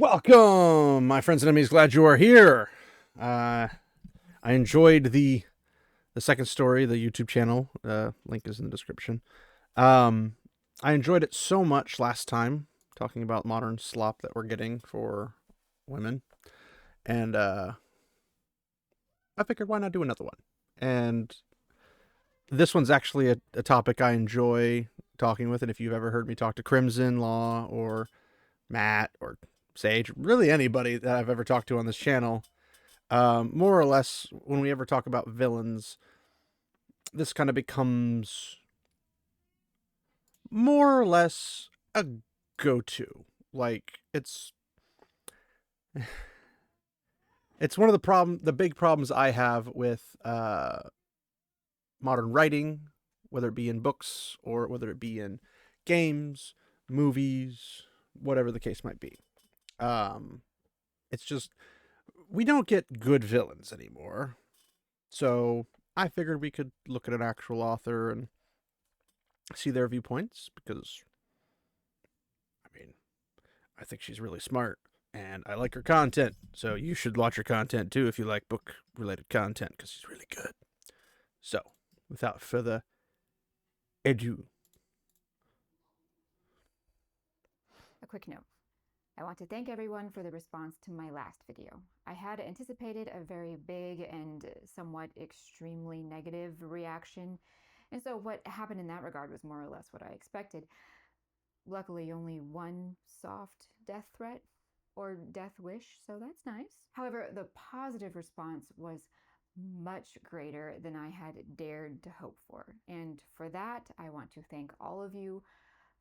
Welcome, my friends and enemies. Glad you are here. I enjoyed the second story, the YouTube channel. Link is in the description. I enjoyed it so much last time, talking about modern slop that we're getting for women. And I figured, why not do another one? And this one's actually a topic I enjoy talking with. And if you've ever heard me talk to Crimson Law or Matt or Sage, really anybody that I've ever talked to on this channel, more or less, when we ever talk about villains, this kind of becomes more or less a go-to. Like, it's one of the big problems I have with modern writing, whether it be in books or whether it be in games, movies, whatever the case might be. It's just, we don't get good villains anymore. So I figured we could look at an actual author and see their viewpoints, because, I mean, I think she's really smart and I like her content. So you should watch her content too if you like book-related content, because she's really good. So, without further ado. A quick note. I want to thank everyone for the response to my last video. I had anticipated a very big and somewhat extremely negative reaction, and so what happened in that regard was more or less what I expected. Luckily, only one soft death threat or death wish, so that's nice. However, the positive response was much greater than I had dared to hope for, and for that, I want to thank all of you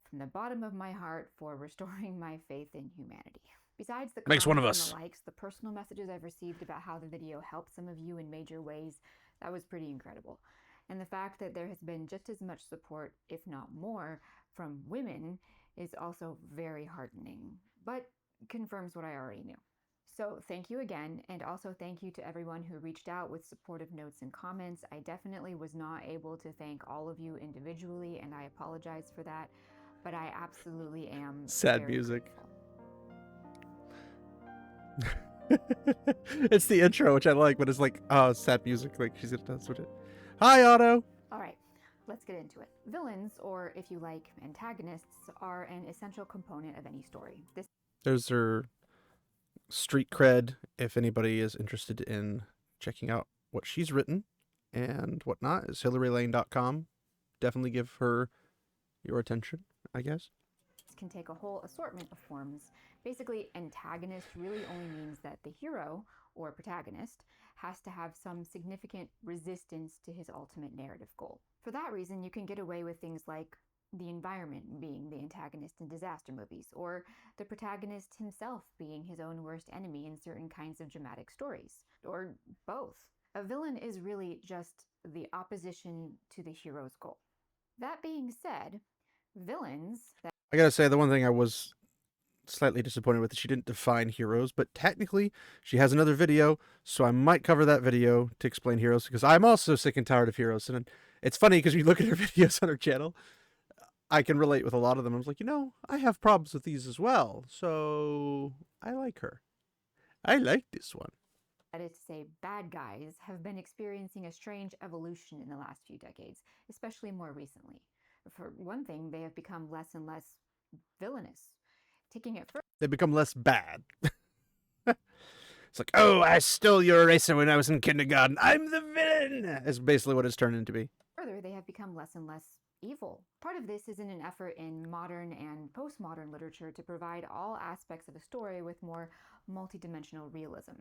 from the bottom of my heart for restoring my faith in humanity. Besides the Makes one of comments us. and the likes, the personal messages I've received about how the video helped some of you in major ways, that was pretty incredible. And the fact that there has been just as much support, if not more, from women is also very heartening, but confirms what I already knew. So thank you again, and also thank you to everyone who reached out with supportive notes and comments. I definitely was not able to thank all of you individually, and I apologize for that, but I absolutely am Sad very music. grateful. It's the intro, which I like, but it's like, oh, sad music. Like, she's gonna switch it. Hi, Otto. All right, let's get into it. Villains, or if you like, antagonists, are an essential component of any story. There's her street cred, if anybody is interested in checking out what she's written and whatnot, is HilaryLane.com. Definitely give her your attention, I guess. Can take a whole assortment of forms. Basically, antagonist really only means that the hero, or protagonist, has to have some significant resistance to his ultimate narrative goal. For that reason, you can get away with things like the environment being the antagonist in disaster movies, or the protagonist himself being his own worst enemy in certain kinds of dramatic stories, or both. A villain is really just the opposition to the hero's goal. That being said, villains... I gotta say, the one thing I was slightly disappointed with is she didn't define heroes, but technically she has another video, so I might cover that video to explain heroes, because I'm also sick and tired of heroes. And it's funny because you look at her videos on her channel, I can relate with a lot of them. I was like, I have problems with these as well, so I like her. I like this one. That is to say, bad guys have been experiencing a strange evolution in the last few decades, especially more recently. For one thing, they have become less and less villainous. Taking it further, they become less bad. It's like, oh, I stole your eraser when I was in kindergarten. I'm the villain. Is basically what it's turned into be. Further, they have become less and less evil. Part of this is in an effort in modern and postmodern literature to provide all aspects of a story with more multidimensional realism.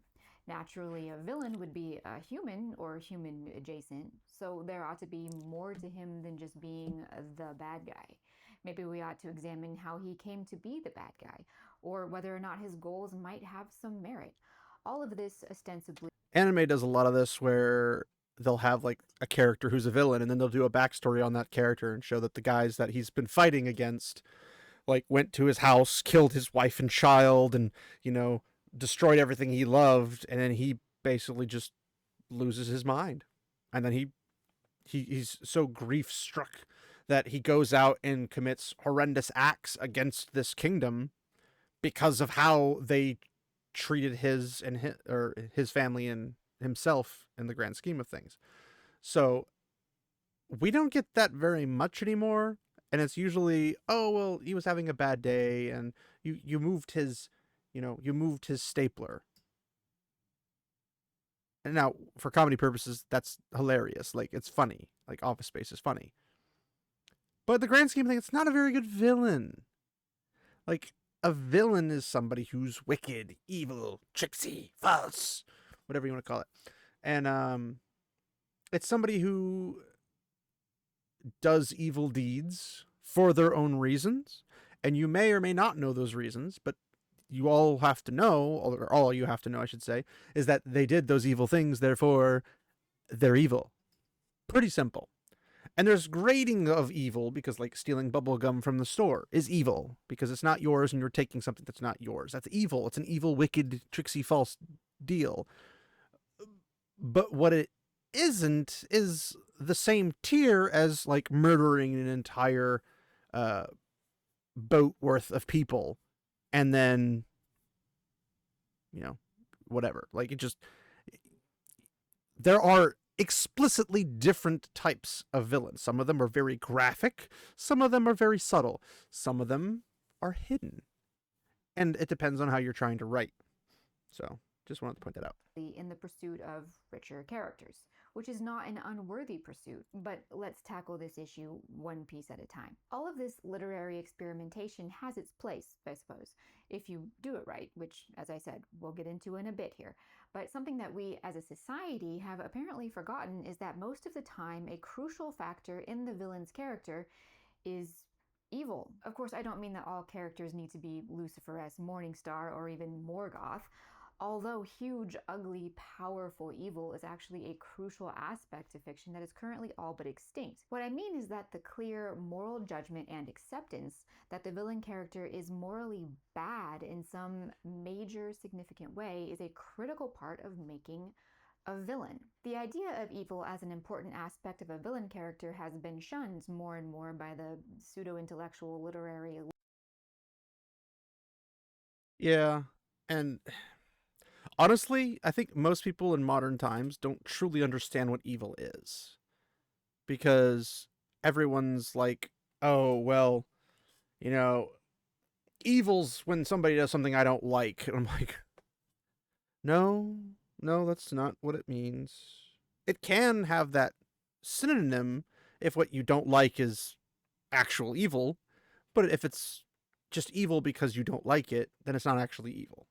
Naturally, a villain would be a human or human adjacent, so there ought to be more to him than just being the bad guy. Maybe we ought to examine how he came to be the bad guy, or whether or not his goals might have some merit. All of this ostensibly... Anime does a lot of this where they'll have like a character who's a villain, and then they'll do a backstory on that character and show that the guys that he's been fighting against like went to his house, killed his wife and child, and destroyed everything he loved, and then he basically just loses his mind, and then he's so grief struck that he goes out and commits horrendous acts against this kingdom because of how they treated his family and himself in the grand scheme of things. So we don't get that very much anymore, and it's usually, oh well, he was having a bad day and you moved his, you moved his stapler. And now for comedy purposes that's hilarious, like it's funny, like Office Space is funny. But the grand scheme of things, it's not a very good villain. Like, a villain is somebody who's wicked, evil, tricksy, false, whatever you want to call it. And it's somebody who does evil deeds for their own reasons, and you may or may not know those reasons, but you all have to know, or all you have to know, I should say, is that they did those evil things, therefore they're evil. Pretty simple. And there's grading of evil, because like stealing bubble gum from the store is evil because it's not yours and you're taking something that's not yours. That's evil. It's an evil, wicked, tricksy, false deal. But what it isn't is the same tier as like murdering an entire uh, boat worth of people and then, whatever. Like, it just, there are explicitly different types of villains. Some of them are very graphic, some of them are very subtle, some of them are hidden. And it depends on how you're trying to write. So, just wanted to point that out. In the pursuit of richer characters, which is not an unworthy pursuit, but let's tackle this issue one piece at a time. All of this literary experimentation has its place, I suppose, if you do it right, which, as I said, we'll get into in a bit here. But something that we as a society have apparently forgotten is that most of the time a crucial factor in the villain's character is evil. Of course, I don't mean that all characters need to be Lucifer-esque Morningstar or even Morgoth. Although huge, ugly, powerful evil is actually a crucial aspect of fiction that is currently all but extinct. What I mean is that the clear moral judgment and acceptance that the villain character is morally bad in some major significant way is a critical part of making a villain. The idea of evil as an important aspect of a villain character has been shunned more and more by the pseudo-intellectual literary elite. Yeah, and honestly, I think most people in modern times don't truly understand what evil is. Because everyone's like, oh, well, you know, evil's when somebody does something I don't like. And I'm like, no, no, that's not what it means. It can have that synonym if what you don't like is actual evil, but if it's just evil because you don't like it, then it's not actually evil.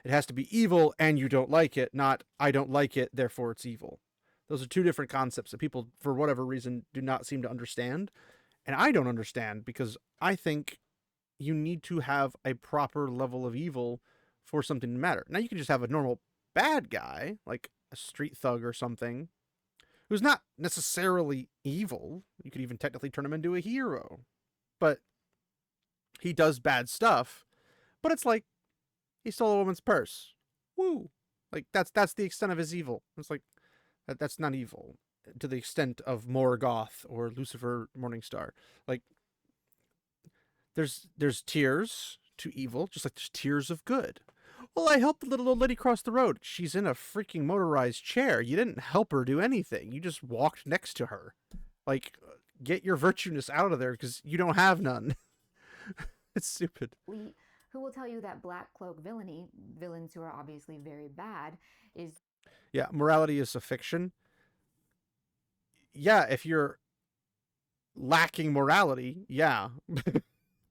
It has to be evil and you don't like it, not I don't like it, therefore it's evil. Those are two different concepts that people, for whatever reason, do not seem to understand. And I don't understand because I think you need to have a proper level of evil for something to matter. Now, you can just have a normal bad guy, like a street thug or something, who's not necessarily evil. You could even technically turn him into a hero. But he does bad stuff. But it's like, he stole a woman's purse. Woo! Like, that's the extent of his evil. It's like, that's not evil to the extent of Morgoth or Lucifer Morningstar. Like, there's tiers to evil, just like there's tiers of good. Well, I helped the little old lady cross the road. She's in a freaking motorized chair. You didn't help her do anything. You just walked next to her. Like, get your virtueness out of there because you don't have none. It's stupid. Who will tell you that black cloak villainy, villains who are obviously very bad, is... Yeah, morality is a fiction. Yeah, if you're lacking morality, yeah.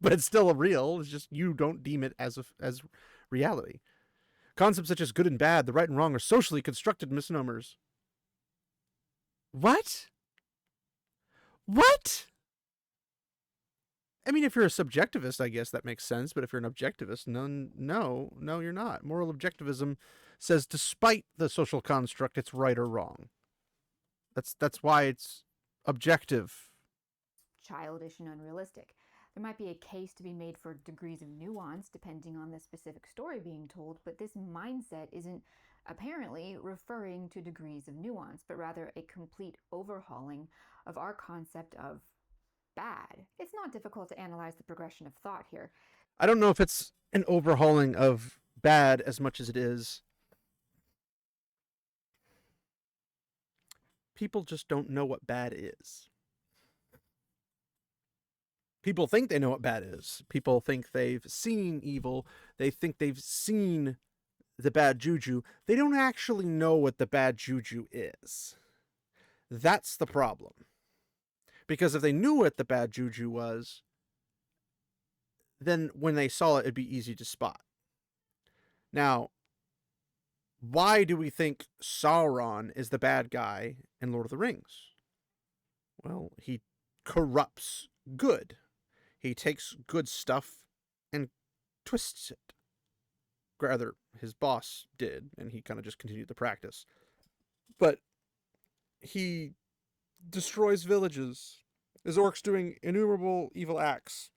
But it's still real. It's just you don't deem it as reality. Concepts such as good and bad, the right and wrong, are socially constructed misnomers. What? What? I mean, if you're a subjectivist, I guess that makes sense. But if you're an objectivist, no, you're not. Moral objectivism says, despite the social construct, it's right or wrong. That's why it's objective. childish and unrealistic. There might be a case to be made for degrees of nuance depending on the specific story being told, but this mindset isn't apparently referring to degrees of nuance, but rather a complete overhauling of our concept of bad. It's not difficult to analyze the progression of thought here. I don't know if it's an overhauling of bad as much as it is people just don't know what bad is. People think they know what bad is. People think they've seen evil. They think they've seen the bad juju. They don't actually know what the bad juju is. That's the problem. Because if they knew what the bad juju was, then when they saw it, it'd be easy to spot. Now, why do we think Sauron is the bad guy in Lord of the Rings? Well, he corrupts good. He takes good stuff and twists it. Rather, his boss did, and he kind of just continued the practice. But he destroys villages. His orcs doing innumerable evil acts.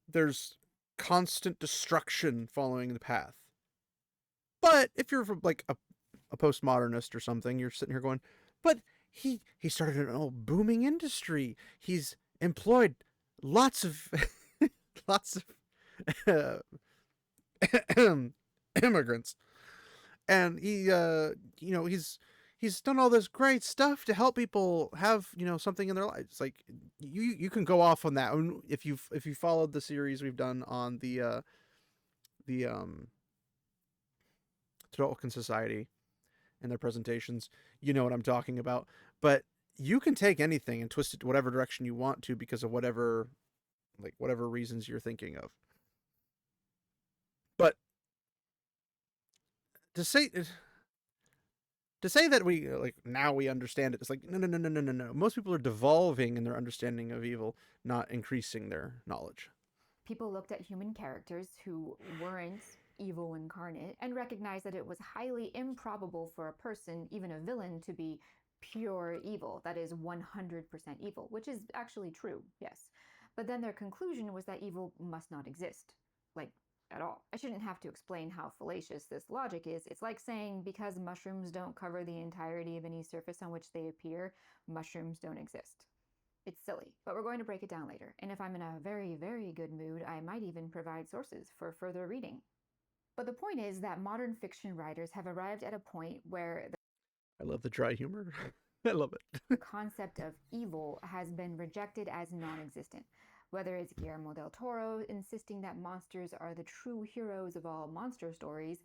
There's constant destruction following the path. But if you're like a postmodernist or something, you're sitting here going, but he started an old booming industry. He's employed lots of lots of immigrants, and he he's done all this great stuff to help people have something in their lives. Like you can go off on that if you followed the series we've done on the Tolkien Society and their presentations. You know what I'm talking about. But you can take anything and twist it to whatever direction you want to because of whatever reasons you're thinking of. But to say that we now we understand it, it's like no. Most people are devolving in their understanding of evil, not increasing their knowledge. People looked at human characters who weren't evil incarnate and recognized that it was highly improbable for a person, even a villain, to be pure evil, that is 100% evil, which is actually true, yes. But then their conclusion was that evil must not exist, like at all. I shouldn't have to explain how fallacious this logic is. It's like saying because mushrooms don't cover the entirety of any surface on which they appear, mushrooms don't exist. It's silly, but we're going to break it down later. And if I'm in a very, very good mood, I might even provide sources for further reading. But the point is that modern fiction writers have arrived at a point where I love the dry humor. I love it. the concept of evil has been rejected as non-existent. Whether it's Guillermo del Toro insisting that monsters are the true heroes of all monster stories.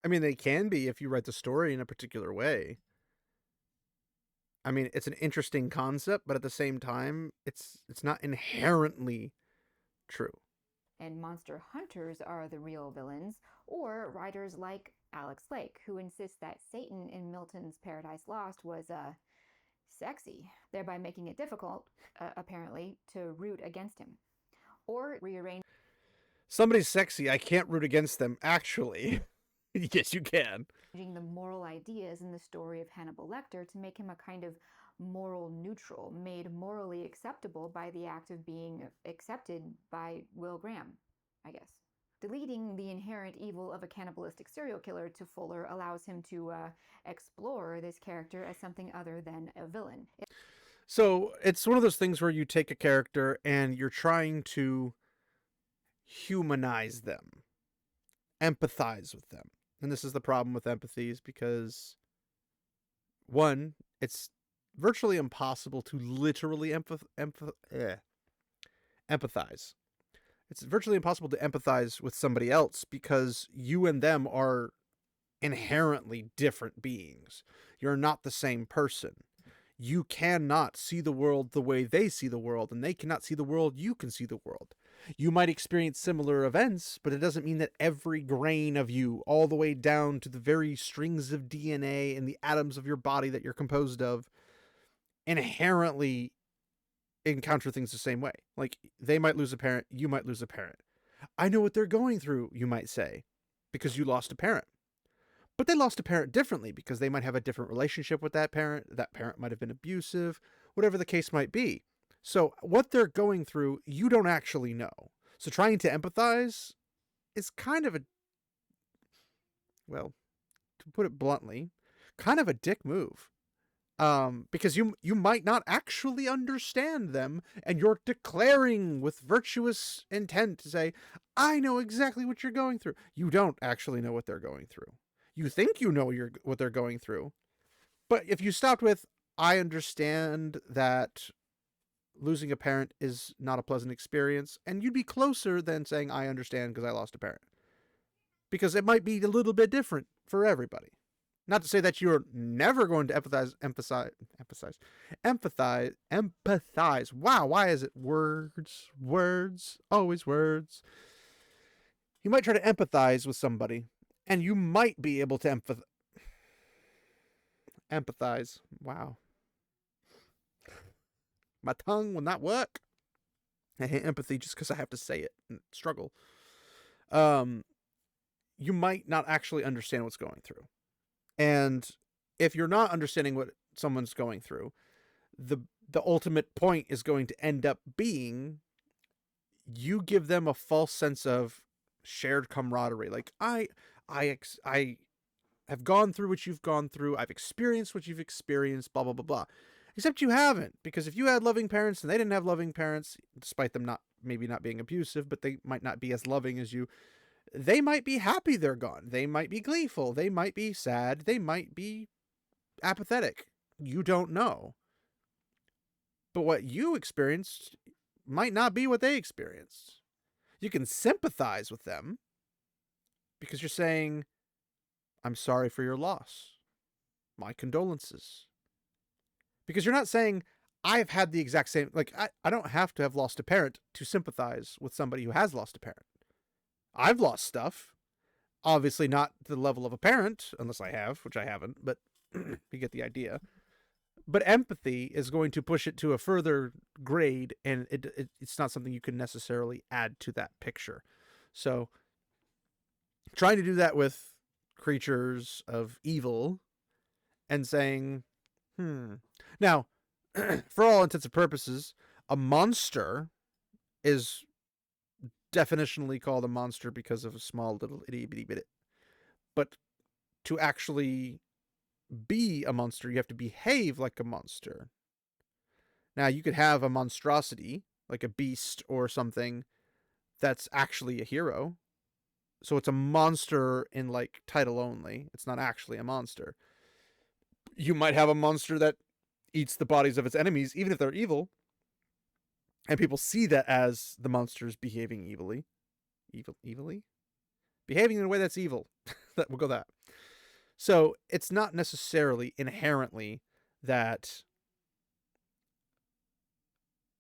I mean, they can be if you write the story in a particular way. I mean, it's an interesting concept, but at the same time, it's not inherently true. And monster hunters are the real villains, or writers like Alex Lake, who insists that Satan in Milton's Paradise Lost was sexy, thereby making it difficult, apparently, to root against him. Or rearrange. Somebody's sexy, I can't root against them, actually. Yes, you can. The moral ideas in the story of Hannibal Lecter to make him a kind of moral neutral, made morally acceptable by the act of being accepted by Will Graham, I guess. Deleting the inherent evil of a cannibalistic serial killer to Fuller allows him to explore this character as something other than a villain. So it's one of those things where you take a character and you're trying to humanize them, empathize with them. And this is the problem with empathy, is because, one, it's virtually impossible to literally empathize. It's virtually impossible to empathize with somebody else because you and them are inherently different beings. You're not the same person. You cannot see the world the way they see the world, and they cannot see the world you can see the world. You might experience similar events, but it doesn't mean that every grain of you, all the way down to the very strings of DNA and the atoms of your body that you're composed of, inherently encounter things the same way. Like, they might lose a parent, you might lose a parent. I know what they're going through, you might say, because you lost a parent. But they lost a parent differently because they might have a different relationship with that parent. That parent might have been abusive, whatever the case might be. So what they're going through, you don't actually know. So trying to empathize is kind of well, to put it bluntly, kind of a dick move. Because you might not actually understand them, and you're declaring with virtuous intent to say, I know exactly what you're going through. You don't actually know what they're going through. You think you know what they're going through. But if you stopped with, I understand that losing a parent is not a pleasant experience, and you'd be closer than saying, I understand because I lost a parent. Because it might be a little bit different for everybody. Not to say that you're never going to empathize. Wow, why is it words, always words? You might try to empathize with somebody, and you might be able to empathize. Wow, my tongue will not work. I hate empathy just because I have to say it and struggle. You might not actually understand what's going through. And if you're not understanding what someone's going through, the ultimate point is going to end up being you give them a false sense of shared camaraderie. Like I have gone through what you've gone through. I've experienced what you've experienced. Blah blah blah blah. Except you haven't, because if you had loving parents and they didn't have loving parents, despite them maybe not being abusive, but they might not be as loving as you, they might be happy they're gone. They might be gleeful. They might be sad. They might be apathetic. You don't know. But what you experienced might not be what they experienced. You can sympathize with them because you're saying, I'm sorry for your loss. My condolences. Because you're not saying, I've had the exact same, like, I don't have to have lost a parent to sympathize with somebody who has lost a parent. I've lost stuff. Obviously not to the level of a parent, unless I have, which I haven't, but you get the idea. But empathy is going to push it to a further grade, and it's not something you can necessarily add to that picture. So trying to do that with creatures of evil and saying, Now, for all intents and purposes, a monster is definitionally called a monster because of a small little itty bitty bit. But to actually be a monster, you have to behave like a monster. Now, you could have a monstrosity, like a beast or something, that's actually a hero. So it's a monster in like title only. It's not actually a monster. You might have a monster that eats the bodies of its enemies, even if they're evil. And people see that as the monsters behaving evilly. Evilly? Behaving in a way that's evil. We'll go that. So it's not necessarily inherently that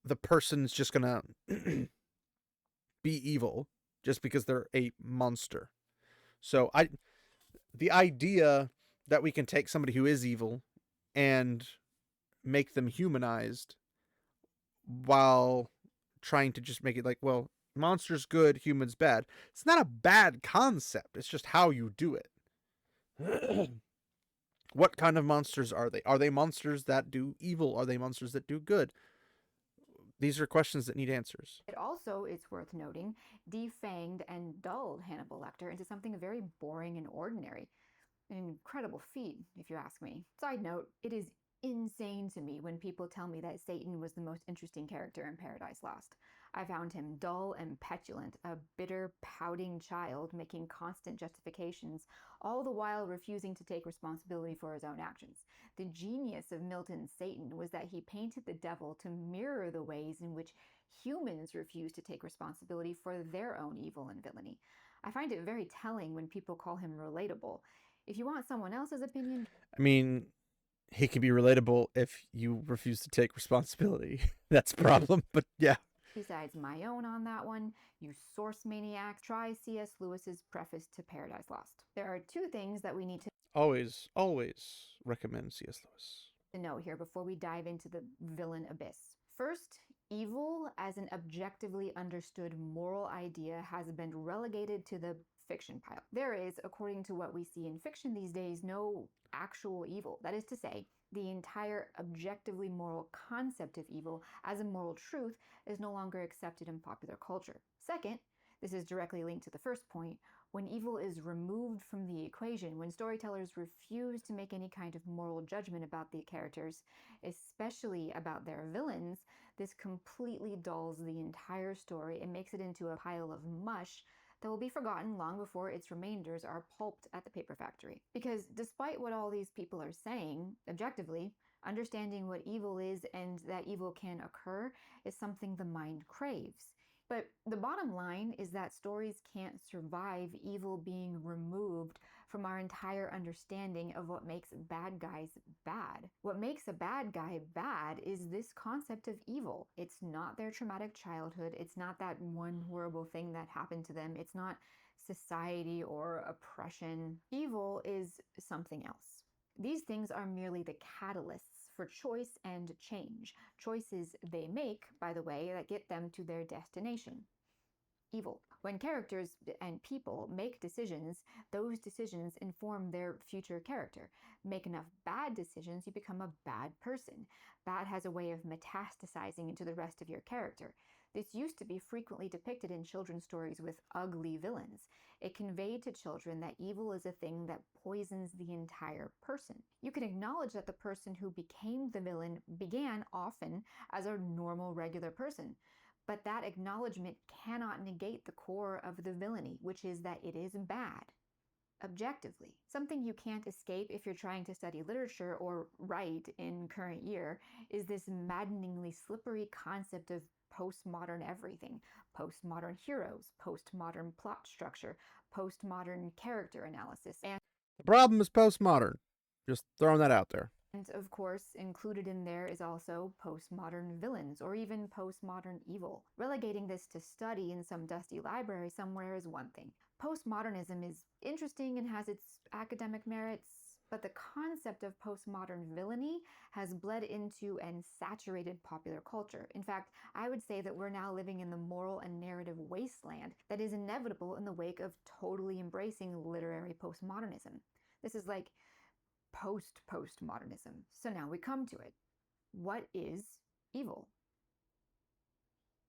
the person's just gonna be evil just because they're a monster. So the idea that we can take somebody who is evil and make them humanized while trying to just make it like, well, monsters good, humans bad. It's not a bad concept. It's just how you do it. What kind of monsters are they? Are they monsters that do evil? Are they monsters that do good? These are questions that need answers. It also, it's worth noting, defanged and dulled Hannibal Lecter into something very boring and ordinary. An incredible feat, if you ask me. Side note, it is insane to me when people tell me that Satan was the most interesting character in Paradise Lost. I found him dull and petulant, a bitter, pouting child making constant justifications, all the while refusing to take responsibility for his own actions. The genius of Milton's Satan was that he painted the devil to mirror the ways in which humans refuse to take responsibility for their own evil and villainy. I find it very telling when people call him relatable. If you want someone else's opinion, I mean, he can be relatable if you refuse to take responsibility. That's a problem, but yeah. besides my own on that one, you source maniacs, try C.S. Lewis's preface to Paradise Lost. There are two things that we need to Always recommend C.S. Lewis. know here before we dive into the villain abyss. First, evil as an objectively understood moral idea has been relegated to the fiction pile. There is, according to what we see in fiction these days, no actual evil. That is to say, the entire objectively moral concept of evil as a moral truth is no longer accepted in popular culture. Second, this is directly linked to the first point, When evil is removed from the equation, when storytellers refuse to make any kind of moral judgment about the characters, especially about their villains, this completely dulls the entire story and makes it into a pile of mush that will be forgotten long before its remainders are pulped at the paper factory. Because despite what all these people are saying, objectively, understanding what evil is and that evil can occur is something the mind craves. But the bottom line is that stories can't survive evil being removed from our entire understanding of what makes bad guys bad. What makes a bad guy bad is this concept of evil. It's not their traumatic childhood. It's not that one horrible thing that happened to them. It's not society or oppression. Evil is something else. These things are merely the catalysts for choice and change. Choices they make, by the way, that get them to their destination. Evil. When characters and people make decisions, those decisions inform their future character. Make enough bad decisions, you become a bad person. Bad has a way of metastasizing into the rest of your character. This used to be frequently depicted in children's stories with ugly villains. It conveyed to children that evil is a thing that poisons the entire person. You can acknowledge that the person who became the villain began often as a normal, regular person. But that acknowledgement cannot negate the core of the villainy, which is that it is bad. Objectively. Something you can't escape if you're trying to study literature or write in current year is this maddeningly slippery concept of postmodern everything. Postmodern heroes, postmodern plot structure, postmodern character analysis, and The problem is postmodern. Just throwing that out there. And of course, included in there is also postmodern villains or even postmodern evil. Relegating this to study in some dusty library somewhere is one thing. Postmodernism is interesting and has its academic merits, but the concept of postmodern villainy has bled into and saturated popular culture. In fact, I would say that we're now living in the moral and narrative wasteland that is inevitable in the wake of totally embracing literary postmodernism. This is like postmodernism. So now we come to it. What is evil?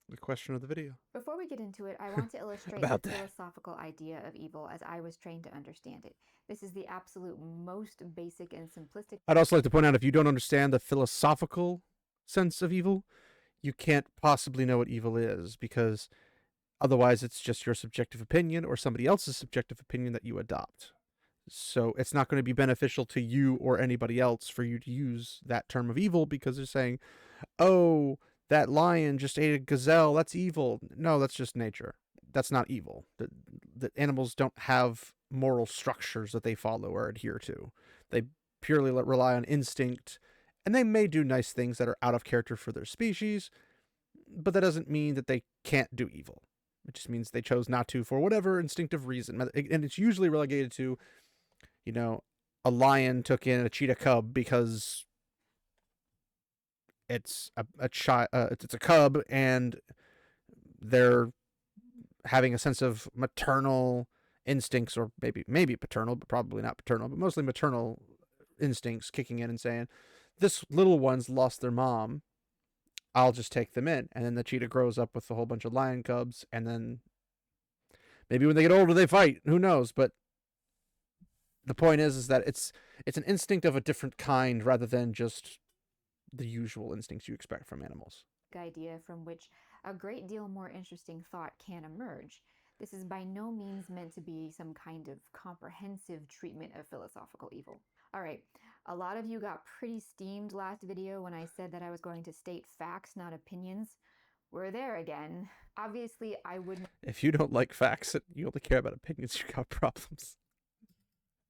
The question of the video. Before we get into it, I want to illustrate the philosophical idea of evil as I was trained to understand it. This is the absolute most basic and simplistic. I'd also like to point out, if you don't understand the philosophical sense of evil, you can't possibly know what evil is, because otherwise it's just your subjective opinion or somebody else's subjective opinion that you adopt. So it's not going to be beneficial to you or anybody else for you to use that term of evil, because they're saying, oh, that lion just ate a gazelle, that's evil. No, that's just nature. That's not evil. The animals don't have moral structures that they follow or adhere to. They purely rely on instinct, and they may do nice things that are out of character for their species, but that doesn't mean that they can't do evil. It just means they chose not to for whatever instinctive reason. And it's usually relegated to, a lion took in a cheetah cub because it's it's a cub, and they're having a sense of maternal instincts, or maybe paternal, but probably not paternal, but mostly maternal instincts kicking in and saying, this little one's lost their mom, I'll just take them in. And then the cheetah grows up with a whole bunch of lion cubs, and then maybe when they get older they fight, who knows. But the point is that it's an instinct of a different kind rather than just the usual instincts you expect from animals. Idea from which a great deal more interesting thought can emerge. This is by no means meant to be some kind of comprehensive treatment of philosophical evil. All right, a lot of you got pretty steamed last video when I said that I was going to state facts, not opinions. We're there again. Obviously, I wouldn't. If you don't like facts and you only care about opinions, you got problems.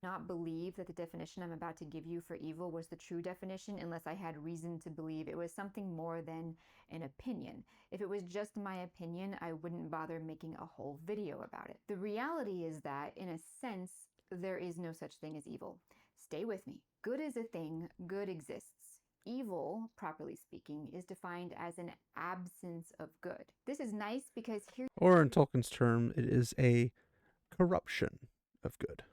Not believe that the definition I'm about to give you for evil was the true definition unless I had reason to believe it was something more than an opinion. If it was just my opinion, I wouldn't bother making a whole video about it. The reality is that, in a sense, there is no such thing as evil. Stay with me. Good is a thing, good exists. Evil, properly speaking, is defined as an absence of good. This is nice because here, or in Tolkien's term, it is a corruption of good.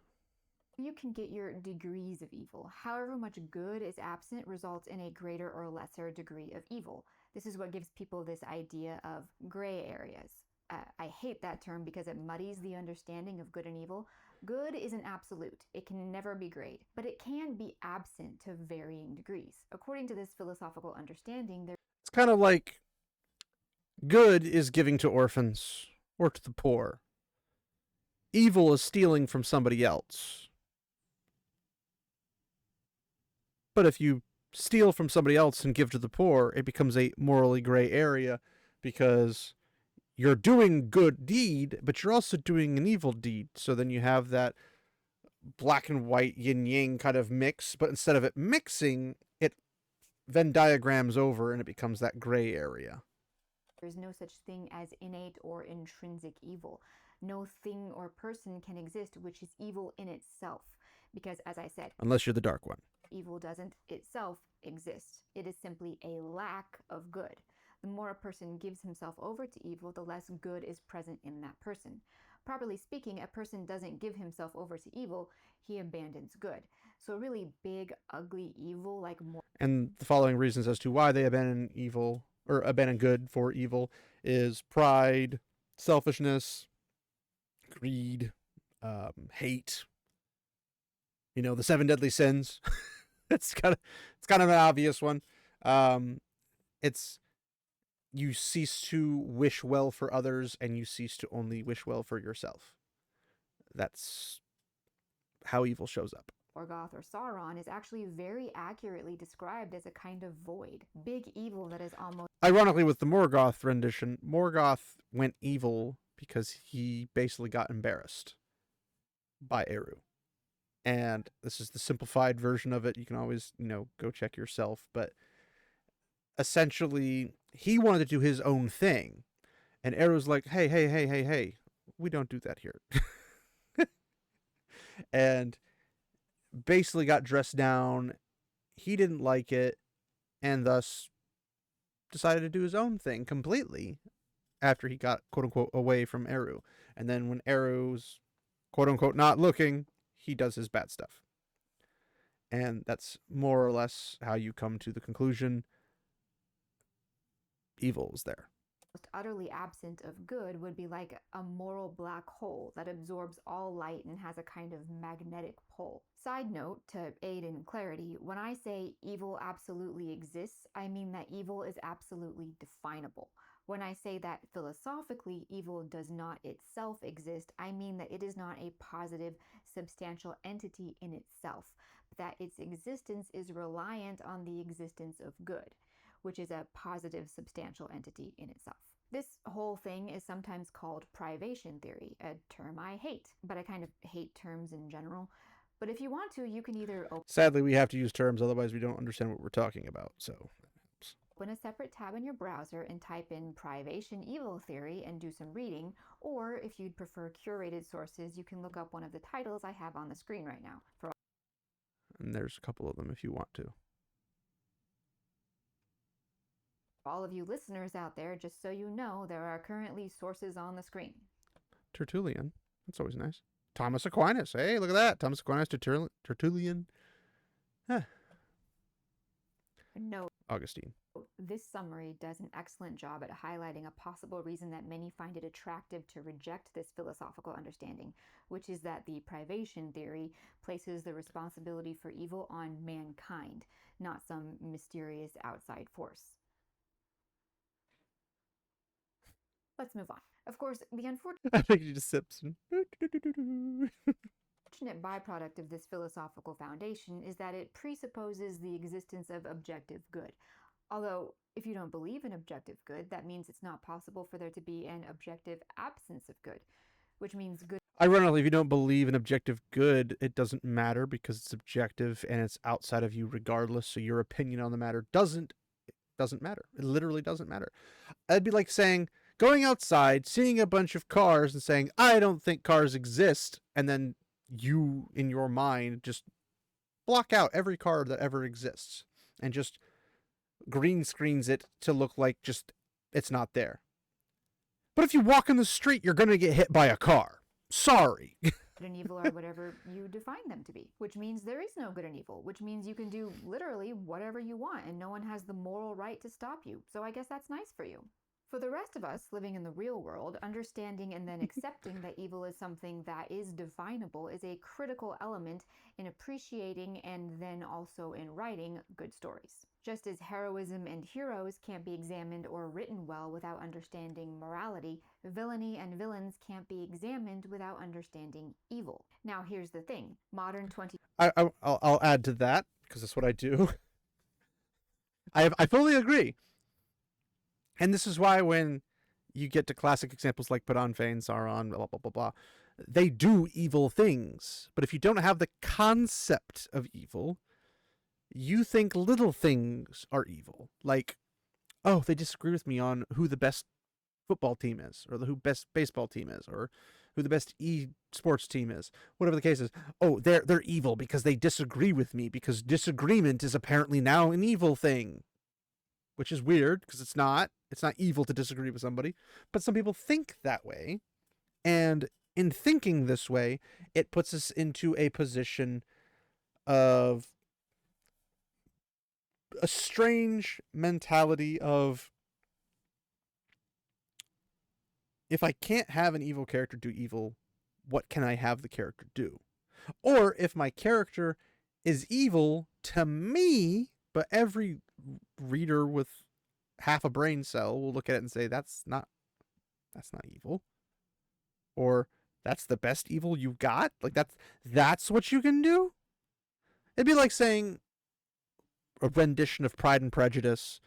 You can get your degrees of evil. However much good is absent results in a greater or lesser degree of evil. This is what gives people this idea of gray areas. I hate that term because it muddies the understanding of good and evil. Good isn't absolute. It can never be great, but it can be absent to varying degrees. According to this philosophical understanding, there It's kind of like good is giving to orphans or to the poor. Evil is stealing from somebody else. But if you steal from somebody else and give to the poor, it becomes a morally gray area because you're doing good deed, but you're also doing an evil deed. So then you have that black and white yin yang kind of mix, but instead of it mixing, it Venn diagrams over and it becomes that gray area. is no such thing as innate or intrinsic evil. No thing or person can exist which is evil in itself. Because, as I said, unless you're the dark one, evil doesn't itself exist. It is simply a lack of good. The more a person gives himself over to evil, the less good is present in that person. Properly speaking, a person doesn't give himself over to evil, he abandons good. So really big, ugly evil like more. And the following reasons as to why they abandon evil or abandon good for evil is pride, selfishness, greed, hate. You know, the 7 deadly sins. it's kind of an obvious one. It's you cease to wish well for others and you cease to only wish well for yourself. That's how evil shows up. Morgoth or Sauron is actually very accurately described as a kind of void, big evil that is almost. Ironically, with the Morgoth rendition, Morgoth went evil because he basically got embarrassed by Eru. And this is the simplified version of it. You can always, go check yourself. But essentially, he wanted to do his own thing. And Eru's like, hey, we don't do that here. And basically got dressed down. He didn't like it. And thus decided to do his own thing completely after he got, quote unquote, away from Eru. And then when Eru's, quote unquote, not looking, he does his bad stuff. And that's more or less how you come to the conclusion evil is there. Most utterly absent of good would be like a moral black hole that absorbs all light and has a kind of magnetic pull. Side note, to aid in clarity, when I say evil absolutely exists, I mean that evil is absolutely definable. When I say that philosophically evil does not itself exist, I mean that it is not a positive, substantial entity in itself, but that its existence is reliant on the existence of good, which is a positive, substantial entity in itself. This whole thing is sometimes called privation theory, a term I hate, but I kind of hate terms in general. But if you want to, you can either Sadly, we have to use terms, otherwise we don't understand what we're talking about, so open a separate tab in your browser and type in privation evil theory and do some reading, or if you'd prefer curated sources, you can look up one of the titles I have on the screen right now. And there's a couple of them if you want to. All of you listeners out there, just so you know, there are currently sources on the screen. Tertullian. That's always nice. Thomas Aquinas. Hey, look at that. Thomas Aquinas, Tertullian. Huh. No. Augustine. This summary does an excellent job at highlighting a possible reason that many find it attractive to reject this philosophical understanding, which is that the privation theory places the responsibility for evil on mankind, not some mysterious outside force. Let's move on. Of course, the unfortunate I think you just sips. byproduct of this philosophical foundation is that it presupposes the existence of objective good. Although, if you don't believe in objective good, that means it's not possible for there to be an objective absence of good, which means good. Ironically, if you don't believe in objective good, it doesn't matter because it's objective and it's outside of you regardless. So your opinion on the matter doesn't matter. It literally doesn't matter. It'd be like saying, going outside, seeing a bunch of cars and saying, I don't think cars exist. And then you, in your mind, just block out every car that ever exists and just green screens it to look like just it's not there. But if you walk in the street, you're going to get hit by a car. Sorry. Good and evil are whatever you define them to be, which means there is no good and evil, which means you can do literally whatever you want and no one has the moral right to stop you. So I guess that's nice for you. For the rest of us living in the real world, understanding and then accepting that evil is something that is definable is a critical element in appreciating and then also in writing good stories. Just as heroism and heroes can't be examined or written well without understanding morality, villainy and villains can't be examined without understanding evil. Now, here's the thing. Modern 20... I'll add to that, because that's what I do. I fully agree. And this is why when you get to classic examples like Padan Fain, Sauron, blah, blah, blah, blah, they do evil things. But if you don't have the concept of evil, you think little things are evil. Like, oh, they disagree with me on who the best football team is, or who best baseball team is, or who the best e-sports team is, whatever the case is. Oh, they're evil because they disagree with me, because disagreement is apparently now an evil thing. Which is weird, because it's not. It's not evil to disagree with somebody. But some people think that way. And in thinking this way, it puts us into a position of a strange mentality of, if I can't have an evil character do evil, what can I have the character do? Or if my character is evil to me, but every reader with half a brain cell will look at it and say, that's not evil. Or that's the best evil you got? Like, that's what you can do? It'd be like saying a rendition of Pride and Prejudice,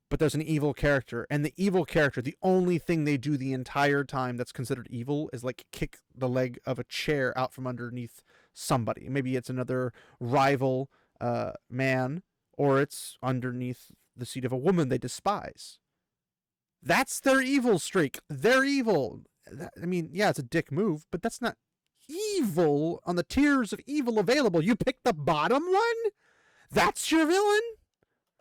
but there's an evil character, and the evil character, the only thing they do the entire time that's considered evil is like kick the leg of a chair out from underneath somebody. Maybe it's another rival man, or it's underneath the seat of a woman they despise. That's their evil streak. They're evil. I mean, yeah, it's a dick move, but that's not evil on the tiers of evil available. You pick the bottom one? That's your villain?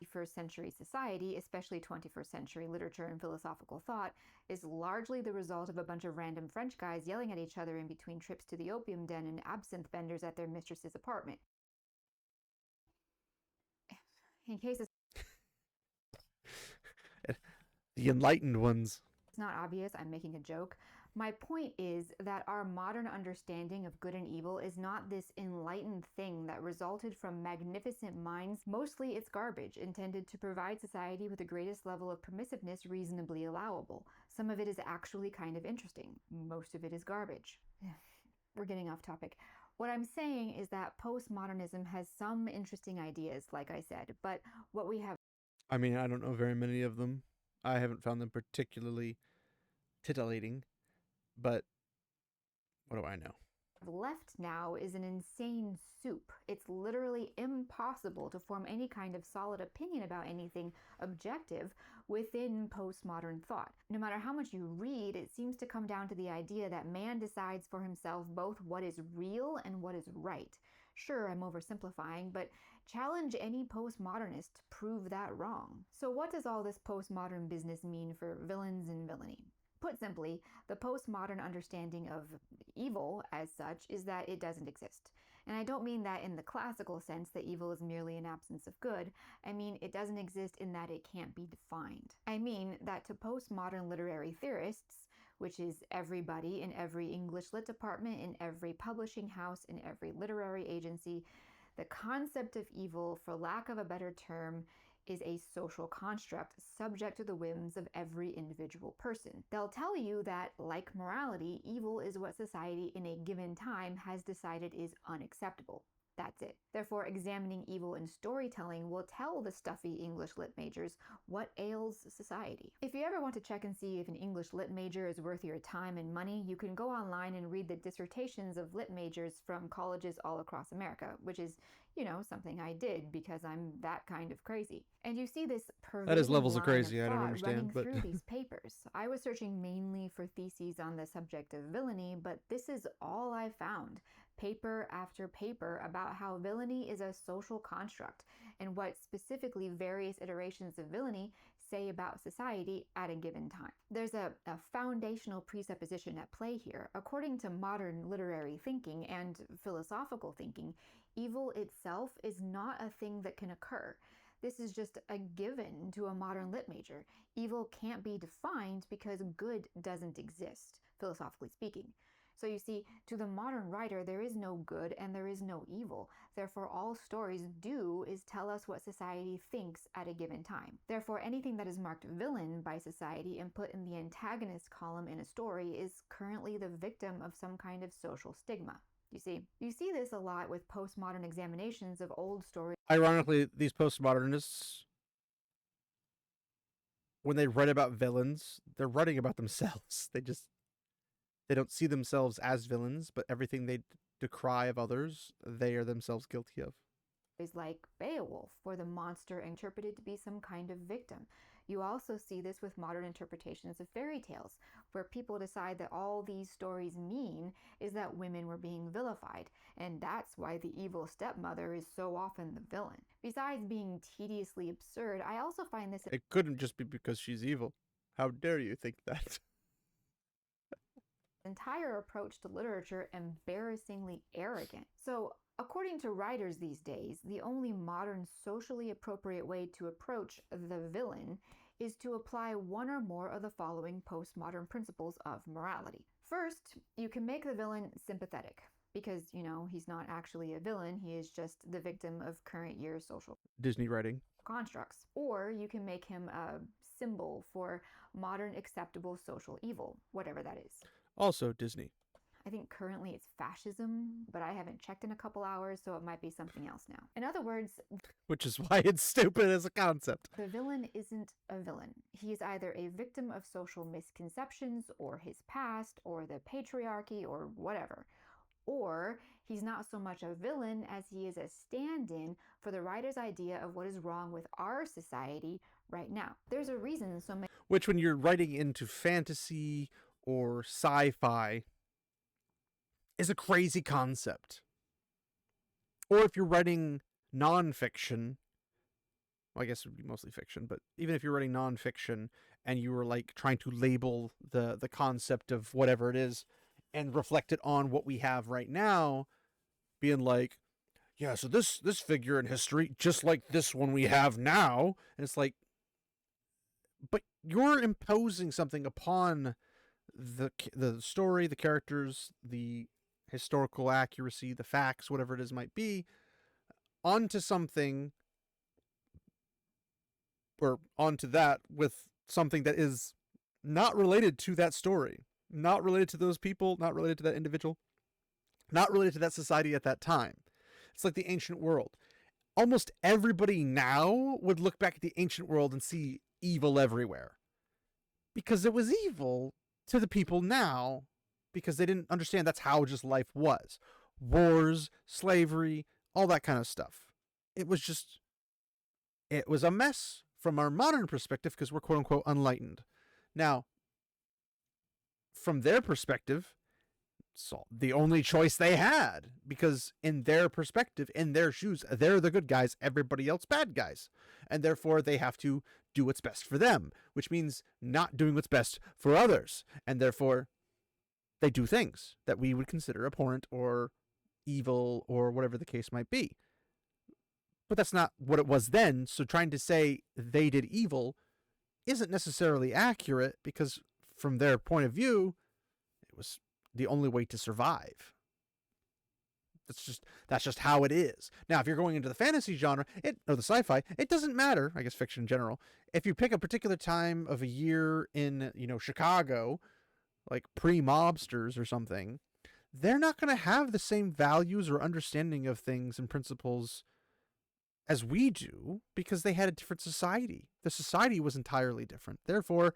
21st century society, especially 21st century literature and philosophical thought, is largely the result of a bunch of random French guys yelling at each other in between trips to the opium den and absinthe vendors at their mistress's apartment. In case The enlightened ones. it's not obvious, I'm making a joke. My point is that our modern understanding of good and evil is not this enlightened thing that resulted from magnificent minds. Mostly it's garbage, intended to provide society with the greatest level of permissiveness reasonably allowable. Some of it is actually kind of interesting. Most of it is garbage. We're getting off topic. What I'm saying is that postmodernism has some interesting ideas, like I said, but what we have... I mean, I don't know very many of them. I haven't found them particularly titillating, but what do I know? left now is an insane soup. It's literally impossible to form any kind of solid opinion about anything objective within postmodern thought. No matter how much you read, it seems to come down to the idea that man decides for himself both what is real and what is right. Sure, I'm oversimplifying, but challenge any postmodernist to prove that wrong. So what does all this postmodern business mean for villains and villainy? Put simply, the postmodern understanding of evil as such is that it doesn't exist. And I don't mean that in the classical sense that evil is merely an absence of good. I mean it doesn't exist in that it can't be defined. I mean that to postmodern literary theorists, which is everybody in every English lit department, in every publishing house, in every literary agency, the concept of evil, for lack of a better term, is a social construct subject to the whims of every individual person. They'll tell you that, like morality, evil is what society in a given time has decided is unacceptable. That's it. Therefore, examining evil in storytelling will tell the stuffy English lit majors what ails society. If you ever want to check and see if an English lit major is worth your time and money, you can go online and read the dissertations of lit majors from colleges all across America, which is, you know, something I did because I'm that kind of crazy. And you see this That is levels of crazy, I don't running understand, but through these papers. I was searching mainly for theses on the subject of villainy, but this is all I found. Paper after paper about how villainy is a social construct and what specifically various iterations of villainy say about society at a given time. There's a foundational presupposition at play here. According to modern literary thinking and philosophical thinking, evil itself is not a thing that can occur. This is just a given to a modern lit major. Evil can't be defined because good doesn't exist, philosophically speaking. So you see, to the modern writer, there is no good and there is no evil. Therefore, all stories do is tell us what society thinks at a given time. Therefore, anything that is marked villain by society and put in the antagonist column in a story is currently the victim of some kind of social stigma. You see this a lot with postmodern examinations of old stories. Ironically, these postmodernists, when they write about villains, they're writing about themselves. They don't see themselves as villains, but everything they decry of others, they are themselves guilty of. Is like Beowulf, where the monster interpreted to be some kind of victim. You also see this with modern interpretations of fairy tales, where people decide that all these stories mean is that women were being vilified, and that's why the evil stepmother is so often the villain. Besides being tediously absurd, I also find this... It couldn't just be because she's evil. How dare you think that? entire approach to literature embarrassingly arrogant. So, according to writers these days, the only modern socially appropriate way to approach the villain is to apply one or more of the following postmodern principles of morality. First, you can make the villain sympathetic, because, he's not actually a villain, he is just the victim of current year social Disney writing constructs. Or you can make him a symbol for modern acceptable social evil, whatever that is. Also Disney. I think currently it's fascism, but I haven't checked in a couple hours, so it might be something else now. In other words, which is why it's stupid as a concept. The villain isn't a villain. He is either a victim of social misconceptions, or his past, or the patriarchy, or whatever. Or he's not so much a villain as he is a stand-in for the writer's idea of what is wrong with our society right now. There's a reason so many... Which, when you're writing into fantasy or sci-fi, is a crazy concept. Or if you're writing nonfiction, well, I guess it would be mostly fiction, but even if you're writing nonfiction and you were like trying to label the concept of whatever it is and reflect it on what we have right now, being like, yeah, so this figure in history, just like this one we have now, and it's like, but you're imposing something upon the story, the characters, the historical accuracy, the facts, whatever it is might be, onto something, or onto that with something that is not related to that story, not related to those people, not related to that individual, not related to that society at that time. It's like the ancient world. Almost everybody now would look back at the ancient world and see evil everywhere, because it was evil to the people now, because they didn't understand that's how just life was. Wars, slavery, all that kind of stuff. It was a mess from our modern perspective because we're quote unquote enlightened. Now, from their perspective, it's the only choice they had, because in their perspective, in their shoes, they're the good guys, everybody else bad guys. And therefore they have to do what's best for them, which means not doing what's best for others. And therefore they do things that we would consider abhorrent or evil or whatever the case might be. But that's not what it was then. So trying to say they did evil isn't necessarily accurate, because from their point of view, it was the only way to survive. That's just how it is. Now, if you're going into the fantasy genre, or the sci-fi, it doesn't matter, I guess fiction in general. If you pick a particular time of a year in, Chicago, like pre-mobsters or something, they're not going to have the same values or understanding of things and principles as we do, because they had a different society. The society was entirely different. Therefore,